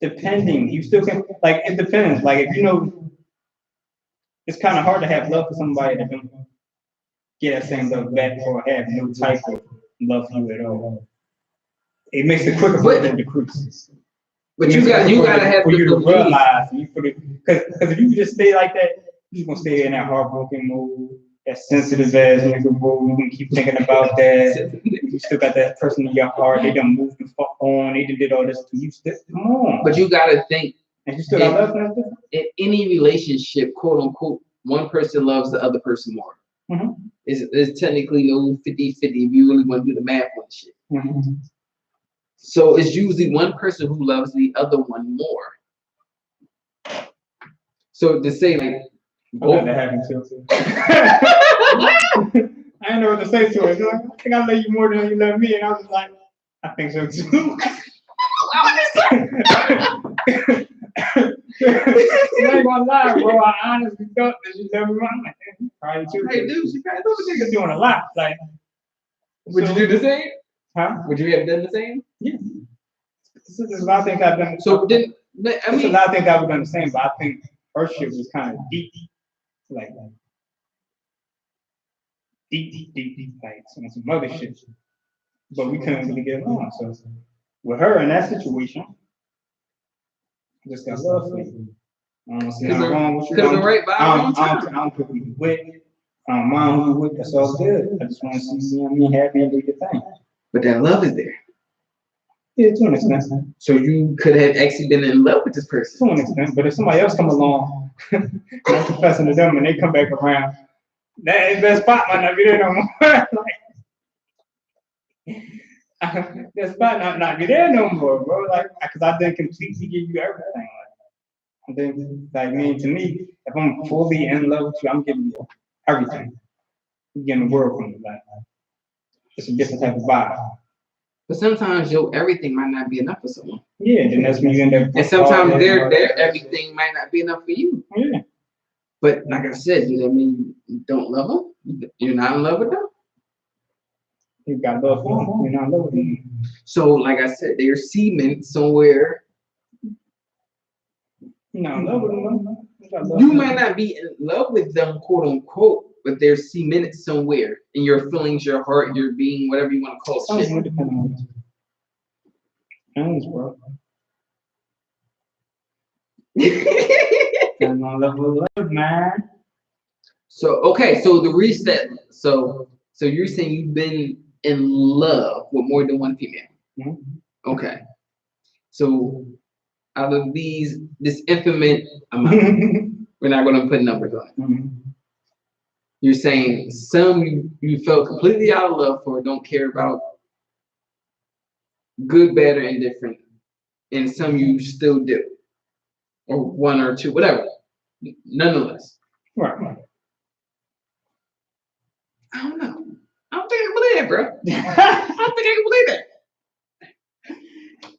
Depending, you still can, like, it depends. Like, if you know, it's kind of hard to have love for somebody that don't get that same love back or have no type of love for you at all. It makes it quicker for it to decrease. But you gotta have for you to realize, because if you just stay like that, you're just gonna stay in that heartbroken mode, that sensitive ass nigga mode. You can keep thinking about that. You still got that person in your heart. They done moved the fuck on. They did all this to you. Still, come on. But you gotta think. And you still got love for them? In any relationship, quote unquote, one person loves the other person more. It's technically no 50-50 if you really want to do the math on shit. So it's usually one person who loves the other one more. So to say like, both that happened too. I didn't know what to say to it. Like, I think I love you more than you love me, and I was like, I think so too. I ain't gonna lie, bro. I honestly thought that you love me. I'm like, probably too. Hey, dude, she probably thought niggas doing a lot. Like, would you do the same? Huh? Would you have done the same? Yeah. There's a lot of things I've done. So then, a lot of things I would done the same, but I think her shit was kind of deep, like deep, like some other shit. But we couldn't really get along. So with her in that situation, I just got love for you. I don't see nothing wrong with you. I don't put you with. Mom, who you with? That's all good. I just want to see you and me happy and do your thing. But that love is there. Yeah, to an extent. So you could have actually been in love with this person. To an extent, but if somebody else come along, and I'm confessing to them, and they come back around, that spot might not be there no more. That spot might not be there no more, bro. Like, because I didn't completely give you everything. Like, to me, if I'm fully in love with you, I'm giving you everything. You're getting the world from me. Like, it's a different type of vibe. But sometimes your everything might not be enough for someone. Yeah, then that's when you end up. And sometimes their everything might not be enough for you. Yeah. But like I said, does that mean you don't love them? You're not in love with them? You got love for them. You're not in love with them. So, like I said, there's semen somewhere. You're not in love with them. You might not be in love with them, quote unquote, but they're cemented somewhere in your feelings, your heart, your being, whatever you want to call it. Shit. Thanks, bro. I'm on level love, man. So okay, so the reset. So you're saying you've been in love with more than one female. Okay. So out of this infinite amount, we're not going to put numbers on it. You're saying some you felt completely out of love for, don't care about, good, bad, or indifferent, and some you still do, or one or two, whatever. Nonetheless. Right. I don't know. I don't think I can believe that, bro. I don't think I can believe that.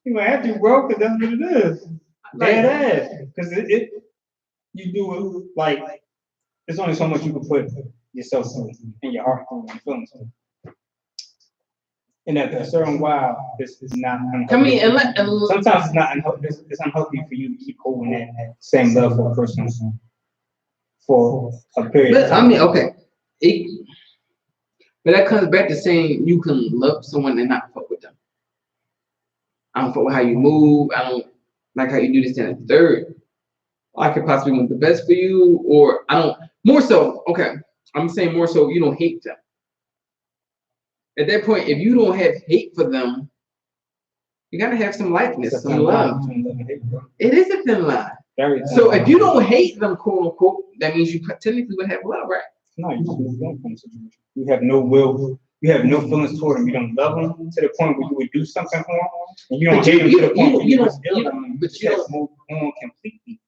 You might have to, bro, because that's what it is. Dead ass. Because you do it like, there's only so much you can put yourself in your heart and your feelings. And at a certain while, this is not unhealthy. Sometimes it's not unhealthy. It's unhealthy for you to keep holding that same love for a person for a period of time. I mean, okay. But that comes back to saying you can love someone and not fuck with them. I don't fuck with how you move. I don't like how you do this and the third. I could possibly want the best for you, or I don't. More so, okay. I'm saying more so you don't hate them. At that point, if you don't have hate for them, you gotta have some likeness, some love. It is a thin line. So if you don't hate them, quote unquote, that means you technically would have love, right? No, you just move on from the situation. You have no will. You have no feelings toward them. You don't love them to the point where you would do something for them, and you don't hate them to the point where you would steal them. But you don't move on completely.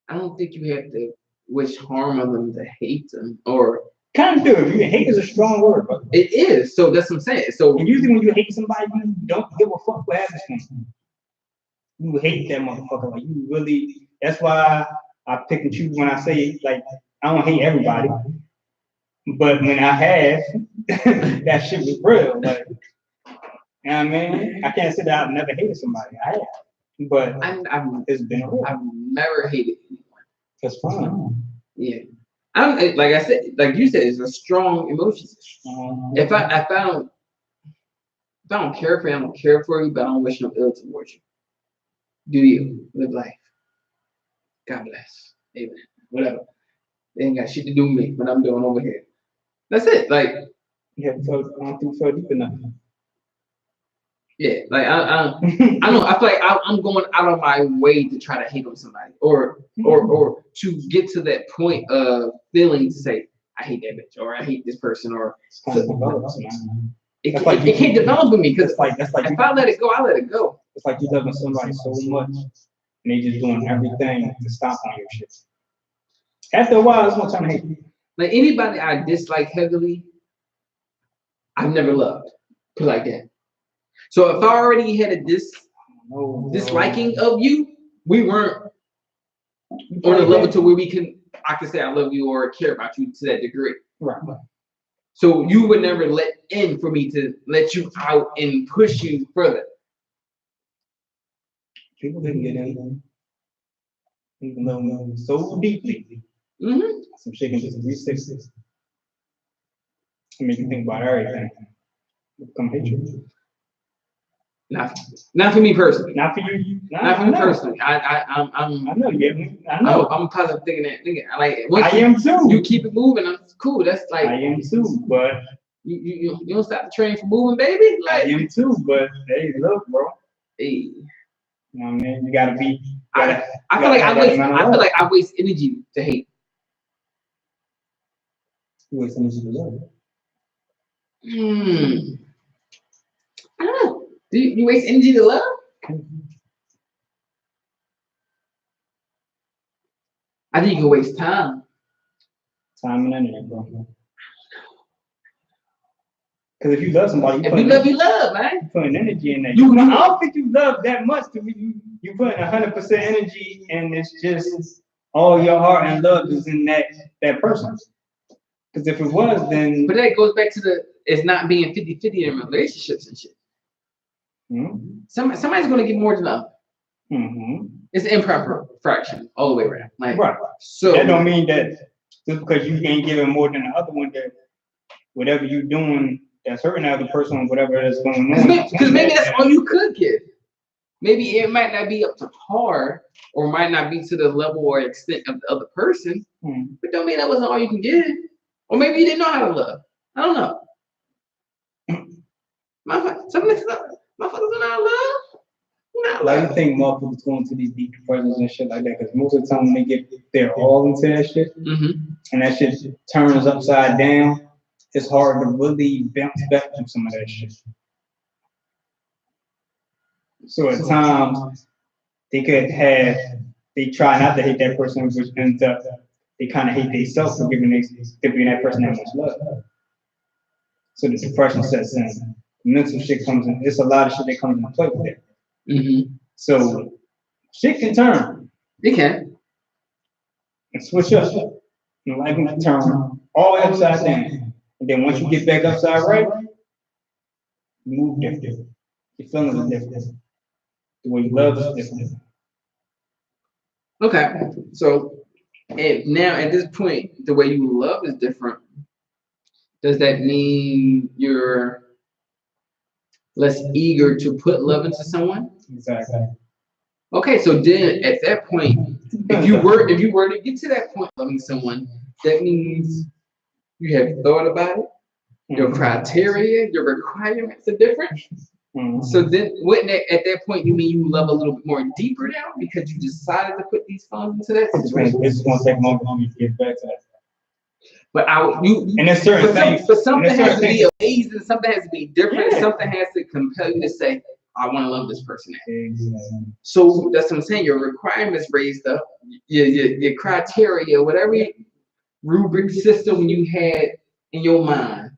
I don't think you have to wish harm on them to hate them, or kind of do. Hate is a strong word, but it is. So that's what I'm saying. So and usually when you hate somebody, you don't give a fuck what happens to them. You hate that motherfucker. Like you really. That's why I pick and choose when I say like I don't hate everybody, but when I have, that shit was real. Like, you know what I mean? I can't say that I've never hated somebody. I have, but it's been real. I've never hated anyone. That's fine. Yeah. Like I said, like you said, it's a strong emotion. If I don't care for you, I don't care for you, but I don't wish no ill towards you. Do you live life? God bless. Amen. Whatever. They ain't got shit to do with me, what I'm doing over here. That's it. Like you have to I don't think so deep enough. Yeah, like I don't. I feel like I'm going out of my way to try to hate on somebody, or to get to that point of feeling to say I hate that bitch, or I hate this person, or it can't develop with me because if I let it go, I let it go. It's like you loving somebody so much, and they just doing everything to stop on your shit. After a while, it's gonna turn to hate. Like anybody I dislike heavily, I've never loved. Put it like that. So if I already had a disliking of you, we weren't on a level to where I can say I love you or care about you to that degree. Right. So you would never let in for me to let you out and push you further. People didn't get in. People love me so deeply. Mm-hmm. Some shit can just 360. Make you think about everything. Come hate you. Not for me personally. Not for you. Not for me personally. I know you get me. I know. I'm positive thinking that. Like I am too. You keep it moving. That's cool. That's like I am too. But you don't stop the train from moving, baby. Like, I am too. But hey, look, bro. Hey. You know what I mean? You gotta be. I feel like I waste energy to hate. You waste energy to love. I don't know. Do you waste energy to love? I think you can waste time. Time and energy, bro. Because if you love somebody, you love, man. You're putting energy in that. I don't think you love that much. You putting 100% energy, and it's just all your heart and love is in that person. Because if it was, then. But that goes back to it's not being 50-50 in relationships and shit. Mm-hmm. Somebody's gonna get more than the other. Mm-hmm. It's an improper fraction all the way around. Like, right. So that don't mean that just because you ain't giving more than the other one, that whatever you're doing that's hurting the other person, whatever is going on. Because maybe that's all you could give. Maybe it might not be up to par, or might not be to the level or extent of the other person. But don't mean that wasn't all you can give. Or maybe you didn't know how to love. I don't know. Motherfuckers are not love. Like, you think motherfuckers going to these deep depressions and shit like that, because most of the time when they get their all into that shit, and that shit turns upside down, it's hard to really bounce back from some of that shit. So at times, they try not to hate that person, which ends up they kind of hate themselves for giving that person that much love. So the depression sets in. Mental shit comes in. There's a lot of shit that comes into play with that. Mm-hmm. So shit can turn. It can. And switch up. And life can turn all the way upside down. And then once you get back upside right, you move different. Your feelings are different. The way you love is different. Okay. So and now at this point, the way you love is different. Does that mean you're less eager to put love into someone? Exactly. Okay, so then at that point, if you were to get to that point of loving someone, that means you have thought about it. Your criteria, your requirements are different. Mm-hmm. So then, wouldn't that, at that point you mean you love a little bit more deeper now because you decided to put these funds into that situation? It's going to take longer for me to get back to that. But and there's certain things. But something has to be amazing. Something has to be different. Yeah. Something has to compel you to say, "I want to love this person." Exactly. So that's what I'm saying. Your requirements raised up. Your criteria, whatever rubric system you had in your mind,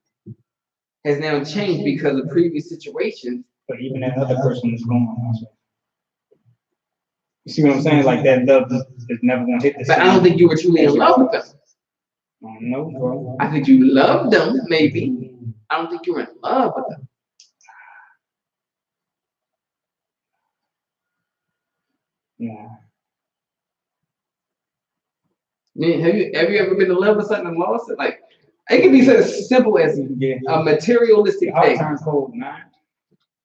has now changed because of previous situations. But even that other person is going on. You see what I'm saying? Like that love is never going to hit the same. But I don't think you were truly in love with them. No, bro. I think you loved them, maybe. I don't think you were in love with them. Nah. Man, have you ever been in love with something and lost it? Like, it can be so simple as a materialistic thing. Cold, man.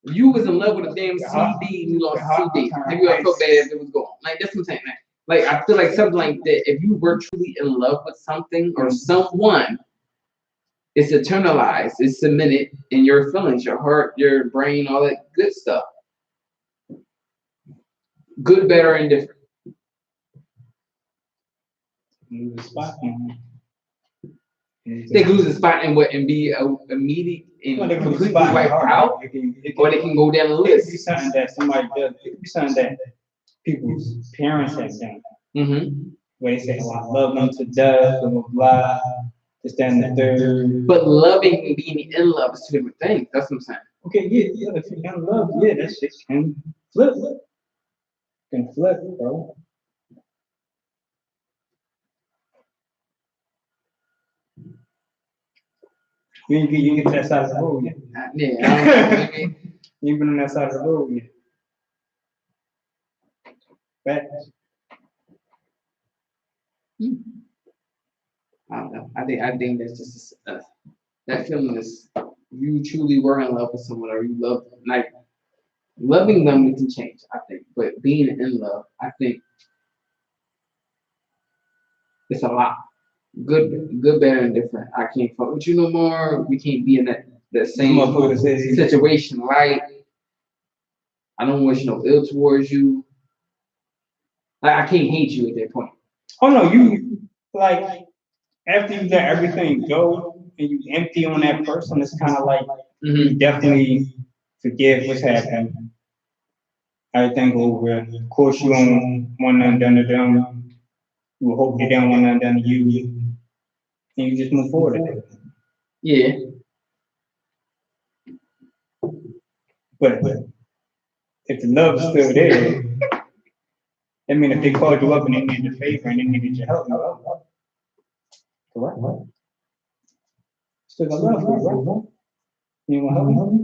You was in love with a damn CD and you lost a CD. Have you ever felt bad if it was gone? Like, that's what I'm saying, man. Like, I feel like something like that, if you were truly in love with something or someone, it's eternalized, it's cemented in your feelings, your heart, your brain, all that good stuff. Good, better, and different. Lose the spot. They lose the spot and be immediate and completely wiped out, or they can go down the list. It could be something that somebody does. It could be something that people's parents have done. Mm-hmm. Where they say, "Oh, I love them to death," blah, blah, blah, this, that, and the third. But loving and being in love is two different things. That's what I'm saying. Okay, yeah. If you're in love, yeah, that shit can flip. Can flip, bro. You ain't get to that side of the road yet. Yeah. You ain't been on that side of the road yet. Facts. I don't know. I think that's just that feeling is you truly were in love with someone or you love them. Like loving them we can change, I think. But being in love, I think it's a lot. Good, better, and different. I can't fuck with you no more. We can't be in that same situation, right? I don't wish no ill towards you. Like I can't hate you at that point. Oh no, you like after you let everything go and you empty on that person, it's kind of like you definitely forgive what's happened. Everything over. Of course, you don't want nothing done to them. You hope they don't want nothing done to you. And you just move forward. Yeah. But if the love is still there, I mean, if they called you up and they needed a favor and they needed your help, correct? Still got love for you, right? You want to help me?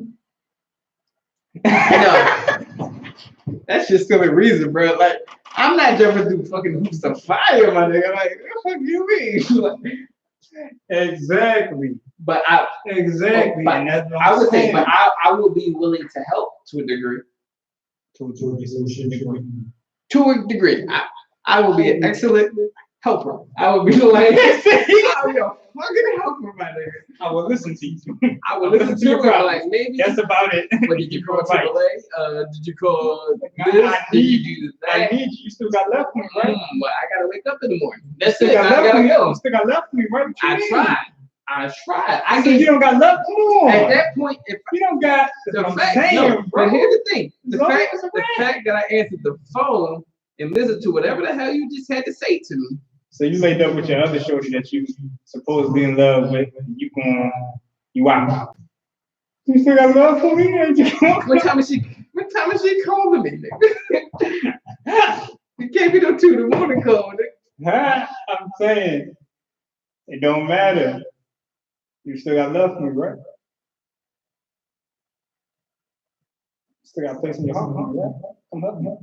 No. That's just silly reason, bro. Like, I'm not jumping through fucking hoops of fire, my nigga. Like, what the fuck you mean? Like, exactly. But exactly. But I would say, but I will be willing to help to a degree. To a degree. To a degree. I will be an excellent helper. I will be like, I will be a fucking helper, my nigga. I will listen to you. I will listen to you. Like, maybe. That's about it. What did you call AAA? Did you call this? Did you do that? I need you. You still got left for me, right? But I gotta wake up in the morning. That's it. I gotta go. You still got left for me, right? I tried. I guess you don't got love. Come on. At that point, if you don't got the fact, no, but here's the thing: the fact that I answered the phone and listened to whatever the hell you just had to say to me So you laid up with your other shorty that you supposedly in love with. You out. You still got love for me? What time is she calling me, nigga? It can't be no 2 in the morning call, nigga. I'm saying it don't matter. You still got love for me, right? Still got a place in your heart, right? Come help me.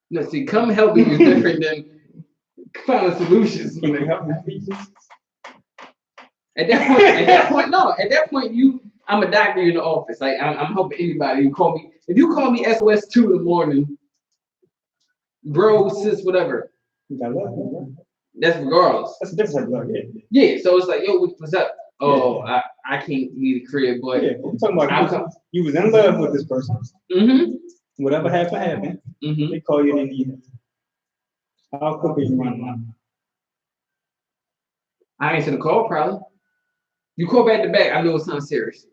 No, see, come help me is different than finding solutions. Can you help me, please? At that point, I'm a doctor in the office. Like I'm helping anybody. You call me. If you call me SOS 2 in the morning, bro, sis, whatever. You got love, right? That's regardless. That's a different love, yeah. Yeah, so it's like, yo, what's up? Oh, yeah. I can't leave the crib, but yeah, I'm talking about you was in love with this person. Mm-hmm. Whatever happened. Mm-hmm. They call you, they need it. How quick are you running out? I answer the call, probably. You call back to back, I know it's something serious.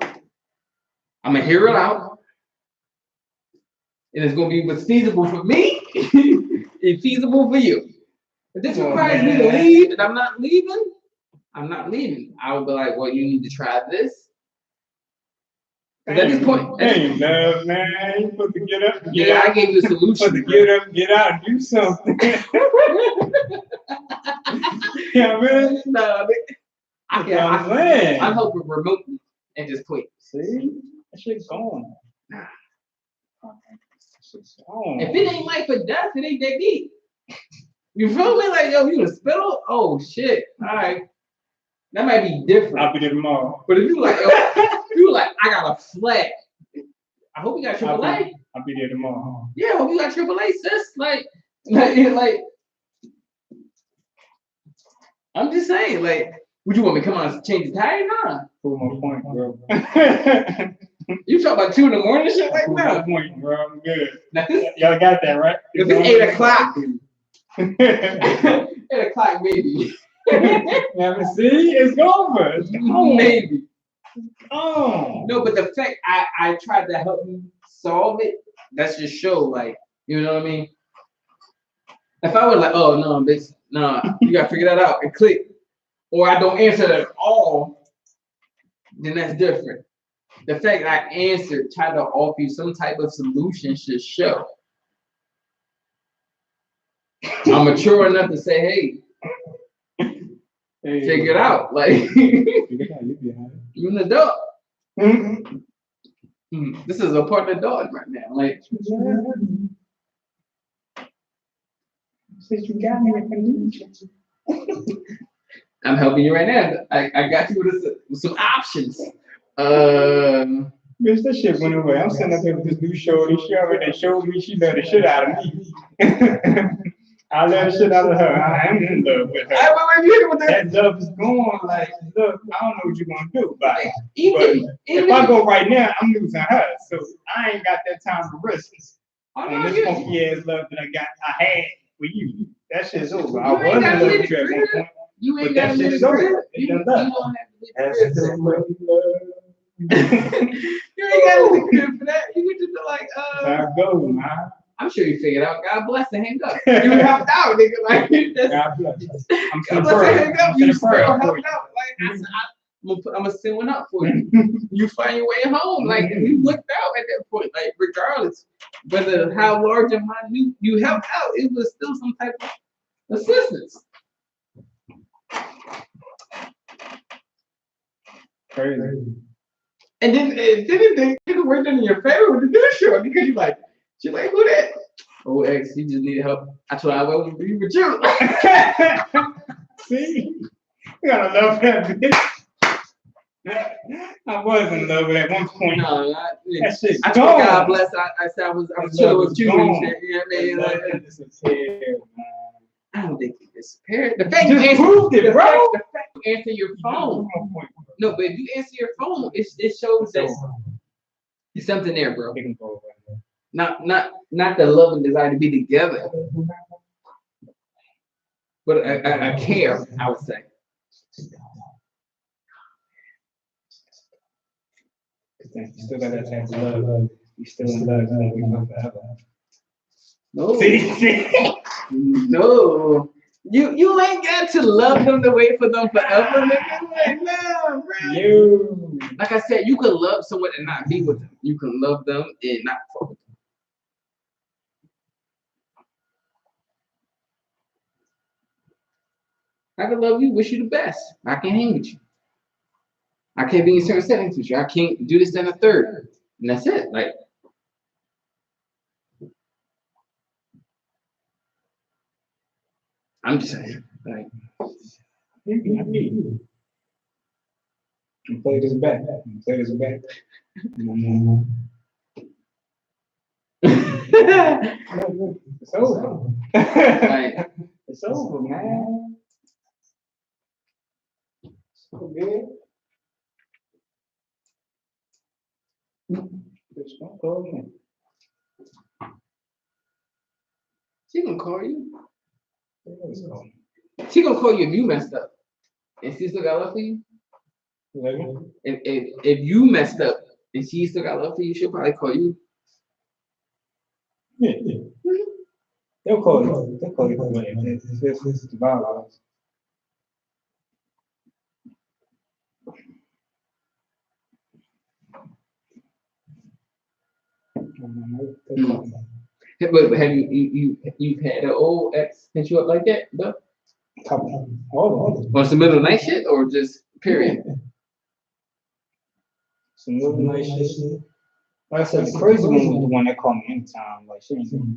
I'm gonna hear it out, and it's gonna be what's feasible for me and feasible for you. If this requires me to leave and I'm not leaving, I'm not leaving. I would be like, well, you need to try this. At this point, man, you supposed to get up. I gave you a solution. Supposed to get up, get out, and do something. Yeah, man. No, I'm helping remotely and just quit. See, that shit's gone. Nah. Shit's gone. If it ain't life or death, it ain't that deep. You feel me? Like, yo, you in the spittle? Oh shit! All right, that might be different. I'll be there tomorrow. But if you like, yo, you like, I got a flag. I hope you got AAA. I'll be there tomorrow. Yeah, I hope you got AAA, sis. Like, I'm just saying, like, would you want me to come on and change the tire? Nah. Prove my point, bro. You talk about 2 in the morning shit like that? Prove my point, bro. I'm good. Now this, y'all got that, right? If it's 8 o'clock. 8 o'clock, maybe. Yeah, but see, it's over. It's maybe. Oh. No, but the fact I tried to help you solve it, that's just show, like, you know what I mean? If I was like, oh no, bitch, no, you gotta figure that out and click, or I don't answer at all, then that's different. The fact that I answered, tried to offer you some type of solution should show. I'm mature enough to say, hey, figure it out. Like, you're an adult. This is a partner dog right now. Like, since you got me, I'm helping you right now. I got you with some options. Bitch, that shit went away. I'm sitting up here with this new shorty. She already showed me she loved the shit out of me. I love the shit out of her. I am in love with her. That love is gone. Like, look, I don't know what you're gonna do. Like, if I go right now, I'm losing her. So I ain't got that time to risk it. On this funky ass love that I had for you. That shit's over. I was in love with you at one point. You ain't got to live in crib. You don't have to live in crib. You ain't got to live in crib for that. You could just be like, There go, man. I'm sure you figured out. God bless and hang up. You helped out, nigga. Like, God bless. God bless and hang up. You still helped out. Like, I'm gonna send one up for you. You find your way home. Like, you looked out at that point. Like, regardless whether how large or minute you helped out, it was still some type of assistance. Crazy. And then it worked in your favor with the new show because you're like, who that? Oh, ex, he just needed help. That's why I went with you. See, you gotta love that bitch. I was in love with at one point. No, that shit's I told God bless. I said I was chilling with you and shit. You know what I mean? I don't think it disappeared. The fact you proved it, bro. The fact you answer your phone. No, but if you answer your phone, it shows that there's something there, bro. Not the love and desire to be together, but a care, I would say. You still got that type of love. You still in love. It's gonna be forever. No. See? No. You ain't got to love them to wait for them forever, nigga. Like, nah, bro. You. Like I said, you can love someone and not be with them. You can love them and not fuck with them. I can love you, wish you the best. I can hang with you. I can't be in certain settings with you. I can't do this, then a third. And that's it. Like, I'm just saying. Like, Play this back. Play this back. It's over. like, It's over, man. So good. Just don't call me. she gonna call you. Let's go. She gonna call you if you messed up. And she still got love for you. If you messed up and she still got love for you, she'll probably call you. Yeah. They'll call you. They'll call you. It's violence. But have you've had an old ex hit you up like that? No? All On some middle of the night shit or just period? Some little nice shit. Like I said, the crazy one was the one that called me anytime. Like she ain't giving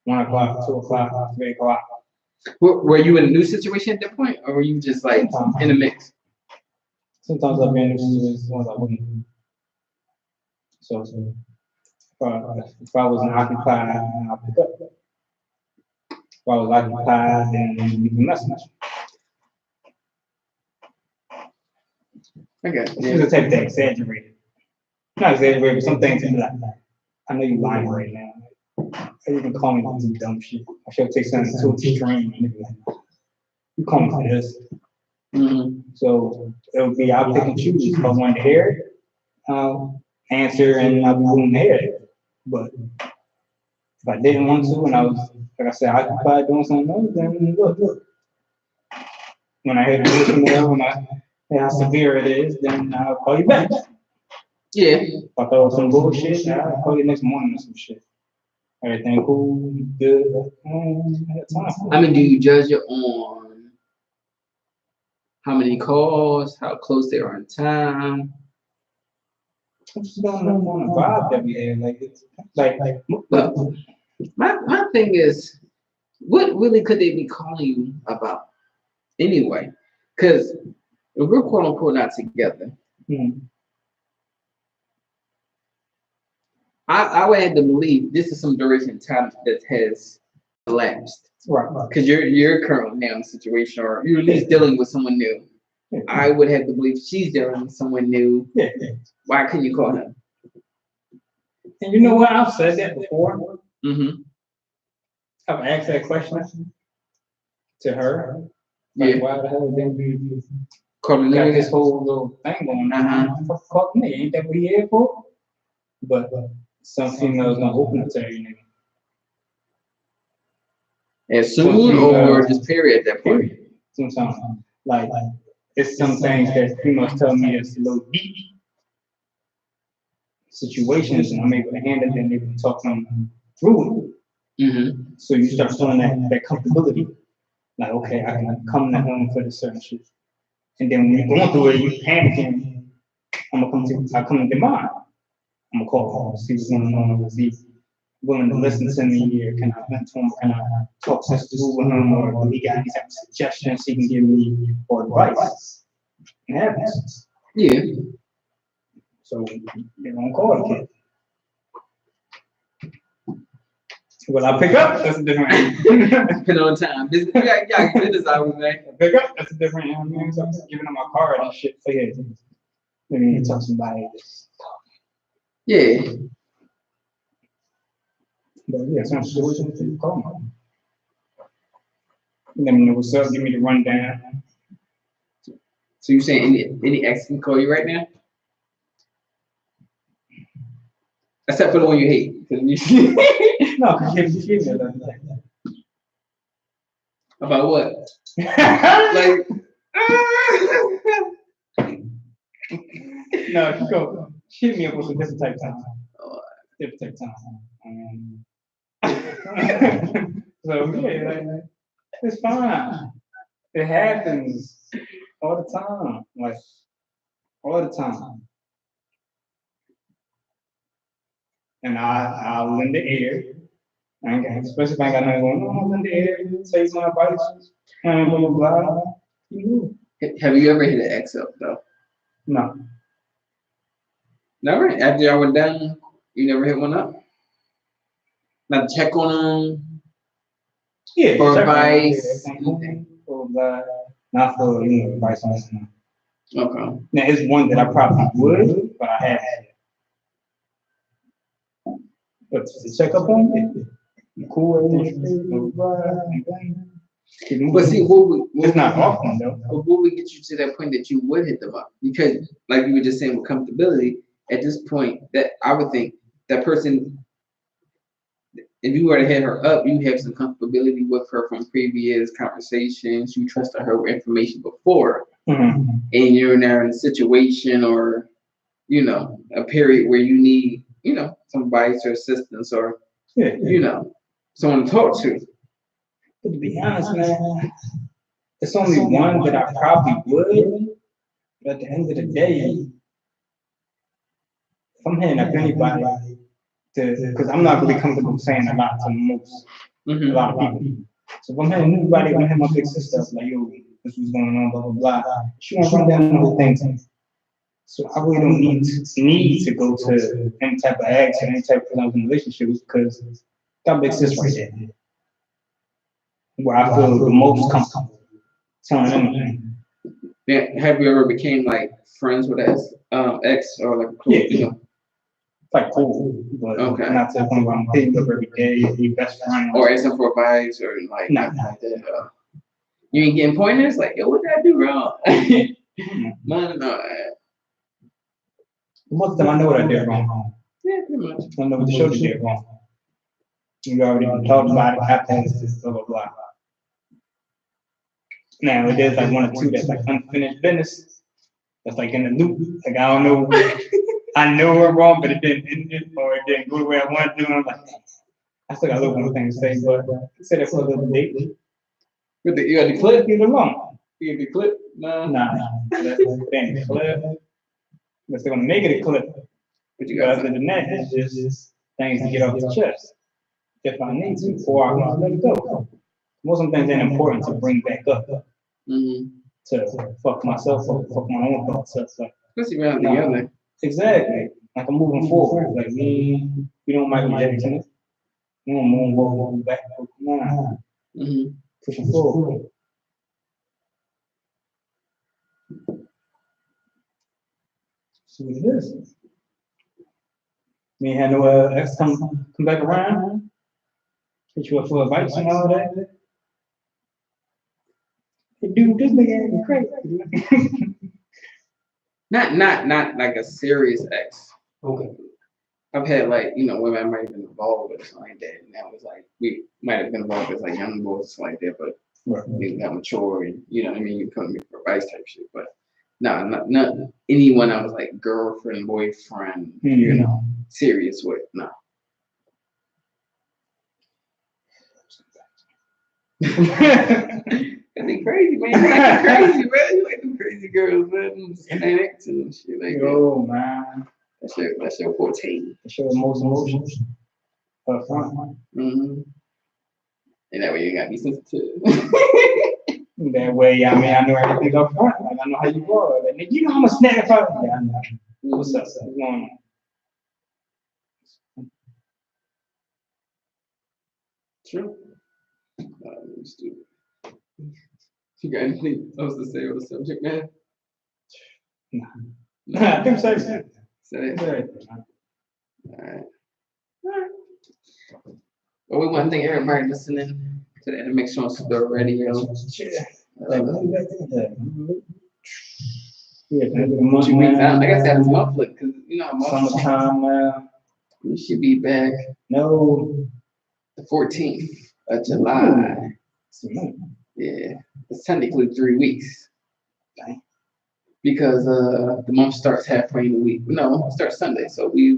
1 o'clock, 2 o'clock, 3 o'clock. Were you in a new situation at that point, or were you just like in the mix? Sometimes I've been in situations, sometimes I wouldn't. So if I wasn't occupied, I'll pick up. If I was occupied, then leave a message. Okay. She's the type that exaggerated. Not exaggerated, but some things be like, I know you lying right now. Or you can call me for some dumb shit. I should take something too extreme and be like, you call me for this. So it would be I'll pick and choose. If I wanted to hear it, I'll answer and I'll be willing to hear it. But if I didn't want to and I was, like I said, occupied doing something else, then look. When I hear the voicemail, when I hear how severe it is, then I'll call you back. Yeah. If I thought it was some bullshit, I'll call you next morning or some shit. Everything cool, good. I mean, do you judge it on how many calls, how close they are in time? I'm just going on the vibe that we had. Like it's like Well, my thing is, what really could they be calling you about anyway? Because if we're quote unquote not together, I would have to believe this is some duration of time that has elapsed. right. Because you're currently now in a situation, or you're at least dealing with someone new. I would have to believe she's dealing with someone new. Yeah. Why couldn't you call him? And you know what? I've said that before. Mm-hmm. I've asked that question to her. Yeah. Like, why the hell didn't we Calling got this whole little thing going on? Fuck me, ain't that what we here for? But some females don't open up to you, nigga. As soon or just period at that point? Sometimes, like it's some things that females tell me it's a little deep situations, and I'm able to handle it and able to talk them through it. Mm-hmm. So you start feeling that comfortability. Like, okay, I can come to home for this certain shit. And then when you're going through it, you panicking. I come to mine. I'm gonna call him, see what's going on, is he willing to listen to me, or can I vent to him, can I talk this through with him, or do he got any type of suggestions he can give me or advice? It happens. Yeah. So they're gonna call the kid. Will I pick up? That's a different answer. Depending on time. Yeah, business hours, man. Pick up? That's a different answer. So I'm just giving them my card and shit. So yeah, let me talk to somebody. Yeah. But yeah, some situations you call me. Let me know what's up. Give me the rundown. So you saying any ex can call you right now? Except for the one you hate. No, because you give me About what? like, no, you go. Shoot me up with a different type of time. Different type of time. So yeah, like, it's fine. It happens all the time. Like all the time. And I'll lend the air. Especially if I ain't got nothing going on, I'll lend the air, say some advice, and blah blah blah. Have you ever hit an ex up though? No. Never? After y'all were done, you never hit one up? Not to check on them? Yeah. For advice? For not for advice on something. Okay. Now it's one that I probably would, but I haven't. But to check up on it, cool. But see, it's not often though. But what would get you to that point that you would hit them up? Because, like you were just saying, with comfortability, at this point, that I would think that person, if you were to hit her up, you have some comfortability with her from previous conversations. You trusted her with information before, and you're now in a situation or, a period where you need, some advice or assistance or, someone to talk to. But to be honest, man, it's only one that I probably would. But at the end of the day, if I'm hitting up anybody, because I'm not really comfortable saying a lot to most, a lot of people. So if I'm hitting anybody, I'm hitting my big sister, like, yo, this was going on, blah, blah, blah. She won't run down the whole thing to me. So I really don't need to go to any type of ex or any type of relationship because got big sis right there. Where I feel the most comfortable telling them anything. Yeah, have you ever became like friends with ex or like Like cool, but not to the point where I'm hitting up every day, be best friend. Or asking for advice or like not like that. You ain't getting pointers like, yo, what did I do wrong? Man, no. Most of the time I know what I did wrong. Yeah, pretty much. I know what the show did wrong. You already talked about it, happened, blah blah blah. Now it is like one or two that's like unfinished business. That's like in the loop. Like I don't know. I know we're wrong, but it didn't end it or it didn't go the way I wanted to. And I'm like, I still got a little more things to say, but I said that for a little date. You got the clip? Get it wrong. You got the clip? No. Nah. That's the clip. That's gonna make it a clip. But you got other than that, it's just things to get off the chest. If I need to, or I can let it go. Most of the things ain't important to bring back up. To fuck myself up, fuck my own thoughts up. Especially around together. Exactly. Like I'm moving forward. Like we don't Michael Jackson. We don't move back. Nah. Pushing forward. See what it is. Me had no ex come back around. Hit you up for advice and all that. Dude, this nigga ain't crazy. Not like a serious ex. Okay. I've had like, women I might have been involved with something like that. And that was like, we might have been involved as like young boys, something like that, but we got mature and you come to me for advice type shit. But no, not anyone I was like girlfriend, boyfriend, serious with, no. They crazy, man. You like crazy, man. You like them crazy girls, man. Snacks and shit like that. Oh, man. That's your forte. That's your most emotions. Up front. And that way you gotta be sensitive. That way, I know everything up front. Like I know how you are. Like, you know I'm a snack if I. Yeah, I know. What's up? What's going on? True. Stupid. You got anything else to say on the subject, man? Nah. I think so. Say it. All right. Well, we want to thank everybody listening to the Animation Store Radio. What you weeks out? Like I said, it's monthly because summertime. We should be back No. the 14th of July. Yeah, it's technically 3 weeks. Okay. Because the month starts halfway in the week. No, it starts Sunday. So yeah.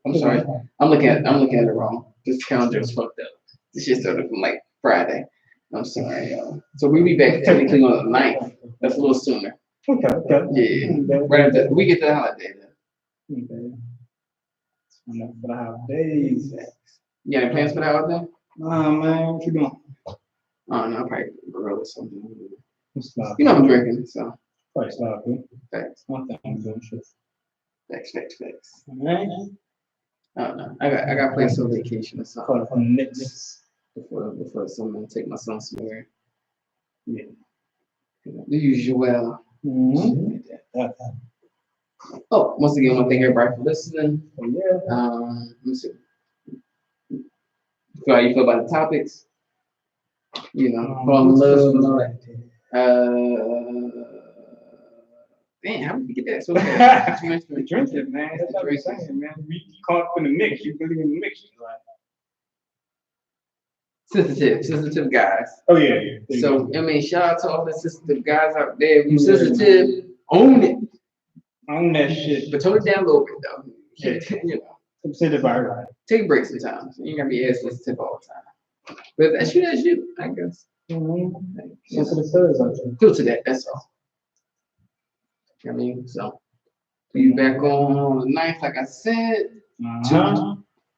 I'm sorry. I'm looking at it wrong. This calendar is fucked up. This shit started from like Friday. I'm sorry, y'all. So we'll be back technically on the 9th. That's a little sooner. Okay. Yeah. Right after we get to the holiday then. Okay. Enough for the holidays. You got any plans for the holiday? Nah, man, what you doing? Oh no, probably grill or something. Sloppy. You know I'm drinking, so Probably sloppy. facts. Nothing I'm doing shit. Facts. Alright. I don't know. I got plans for vacation or something. Call it from the Knicks. Before someone take my son somewhere. Yeah. The usual. Mm-hmm. Oh, once again, I want to thank everybody for listening. Yeah. Let me see. How you feel about the topics? You know, fall in love and all that. Damn, how did we get that? So Drinking, man. That's what I'm saying, man. We caught up in the mix. You really in the mix. sensitive guys. Oh yeah. So I mean, shout out to all the sensitive guys out there. If you sensitive, own it. Own that shit. But tone it down a little bit though. Yeah. You know, Sensitive, right? take breaks sometimes. You ain't gotta be as sensitive all the time. But that's you, I guess. Mm-hmm. You know, Sensitive. filter that. That's all. I mean, so be back on the 9th, like I said.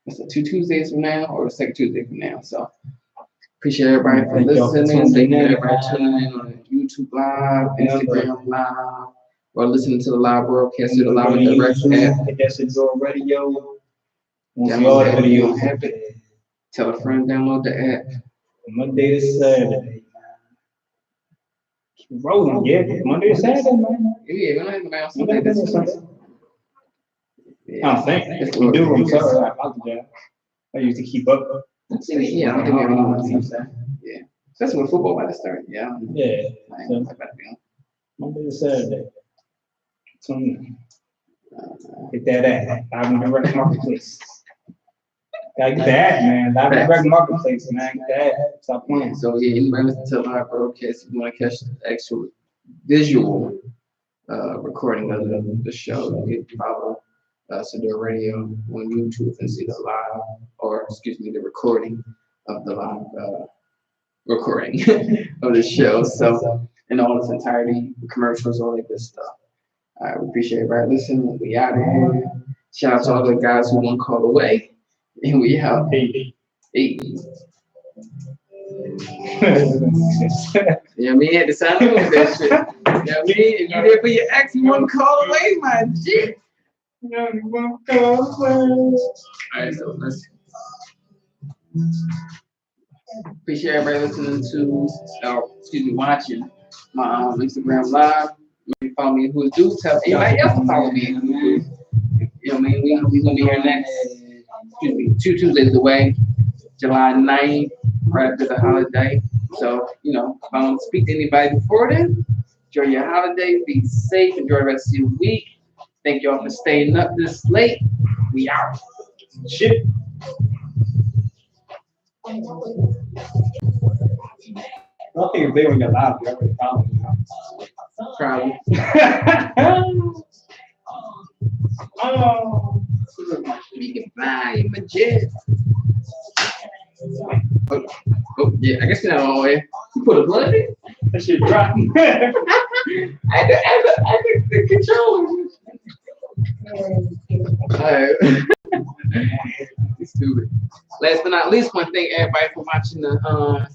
It's 2 Tuesdays from now, or the second Tuesday from now. So appreciate everybody for listening. Thank you everybody tuning in on YouTube Live, Instagram Live, or listening to the live broadcast through the Live and Direct app. That's it, Duv Radio. Download the app if you don't have it. Tell a friend, download the app. Monday to Saturday. Keep rolling, yeah. Monday to Saturday, man. Yeah, we don't have no Sunday this week. I don't think. We do, I'm sorry. I apologize. I used to keep up. Yeah, I don't think we have any on Tuesday. Yeah. Especially when football about to start. Yeah. Yeah. So, Monday to Saturday. Tune in. Get that ad. Live in Direct Marketplace. Gotta get that, man. Live in Direct Marketplace, man. Get that. Stop playing. So yeah, anybody listen to the live broadcast, if you want to catch the actual visual recording of the show, you can follow Duv Radio on YouTube and see the live, or excuse me, the recording of the live recording of the show. So in all its entirety, commercials, all that good stuff. We appreciate everybody listening. We out of here. Shout out to all the guys who won Call Away. And we out. Hey. Yeah, me had to sign up with that shit. Yeah, me, if you there for your ex, you want to call away, my G. Alright, so let's appreciate everybody listening to, watching my Instagram live. You can follow me Who's Dude. Tell anybody else to follow me. You know what I mean? We're gonna be here next, 2 Tuesdays away, July 9th, right after the holiday. So, if I don't speak to anybody before then, enjoy your holiday, be safe, enjoy the rest of your week. Thank y'all for staying up this late. We out. Shit. I don't think if they were in your live, you already found me. Probably. Oh, You can fly in my jet. Oh, yeah, I guess we're not all the way. You put a blood in it? that shit dropped. I had the controller. Stupid. Last but not least, want to thank everybody for watching the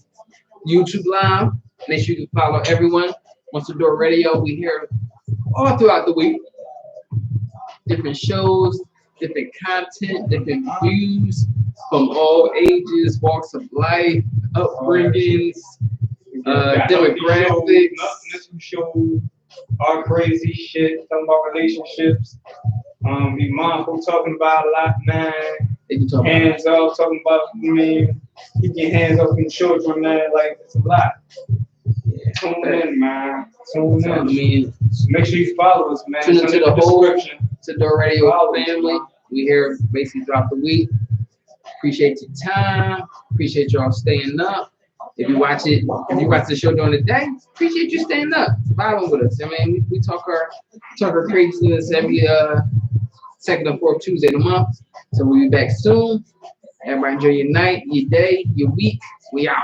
YouTube live. Make sure you follow everyone. Once the Duv Radio, we here all throughout the week. Different shows, different content, different views from all ages, walks of life, upbringings, demographics. Shows, all crazy shit, talking about relationships. Be mindful, talking about a lot, man. Hands off, talking about, keep your hands off from children, man. Like, it's a lot. Yeah, tune in, man. Tune in. So, make sure you follow us, man. Tune into the whole Duv Radio family. We here basically throughout the week. Appreciate your time. Appreciate y'all staying up. If you watch the show during the day, appreciate you staying up, vibing with us. I mean, we talk our craziness every second and fourth Tuesday of the month. So we'll be back soon. Everybody enjoy your night, your day, your week. We out.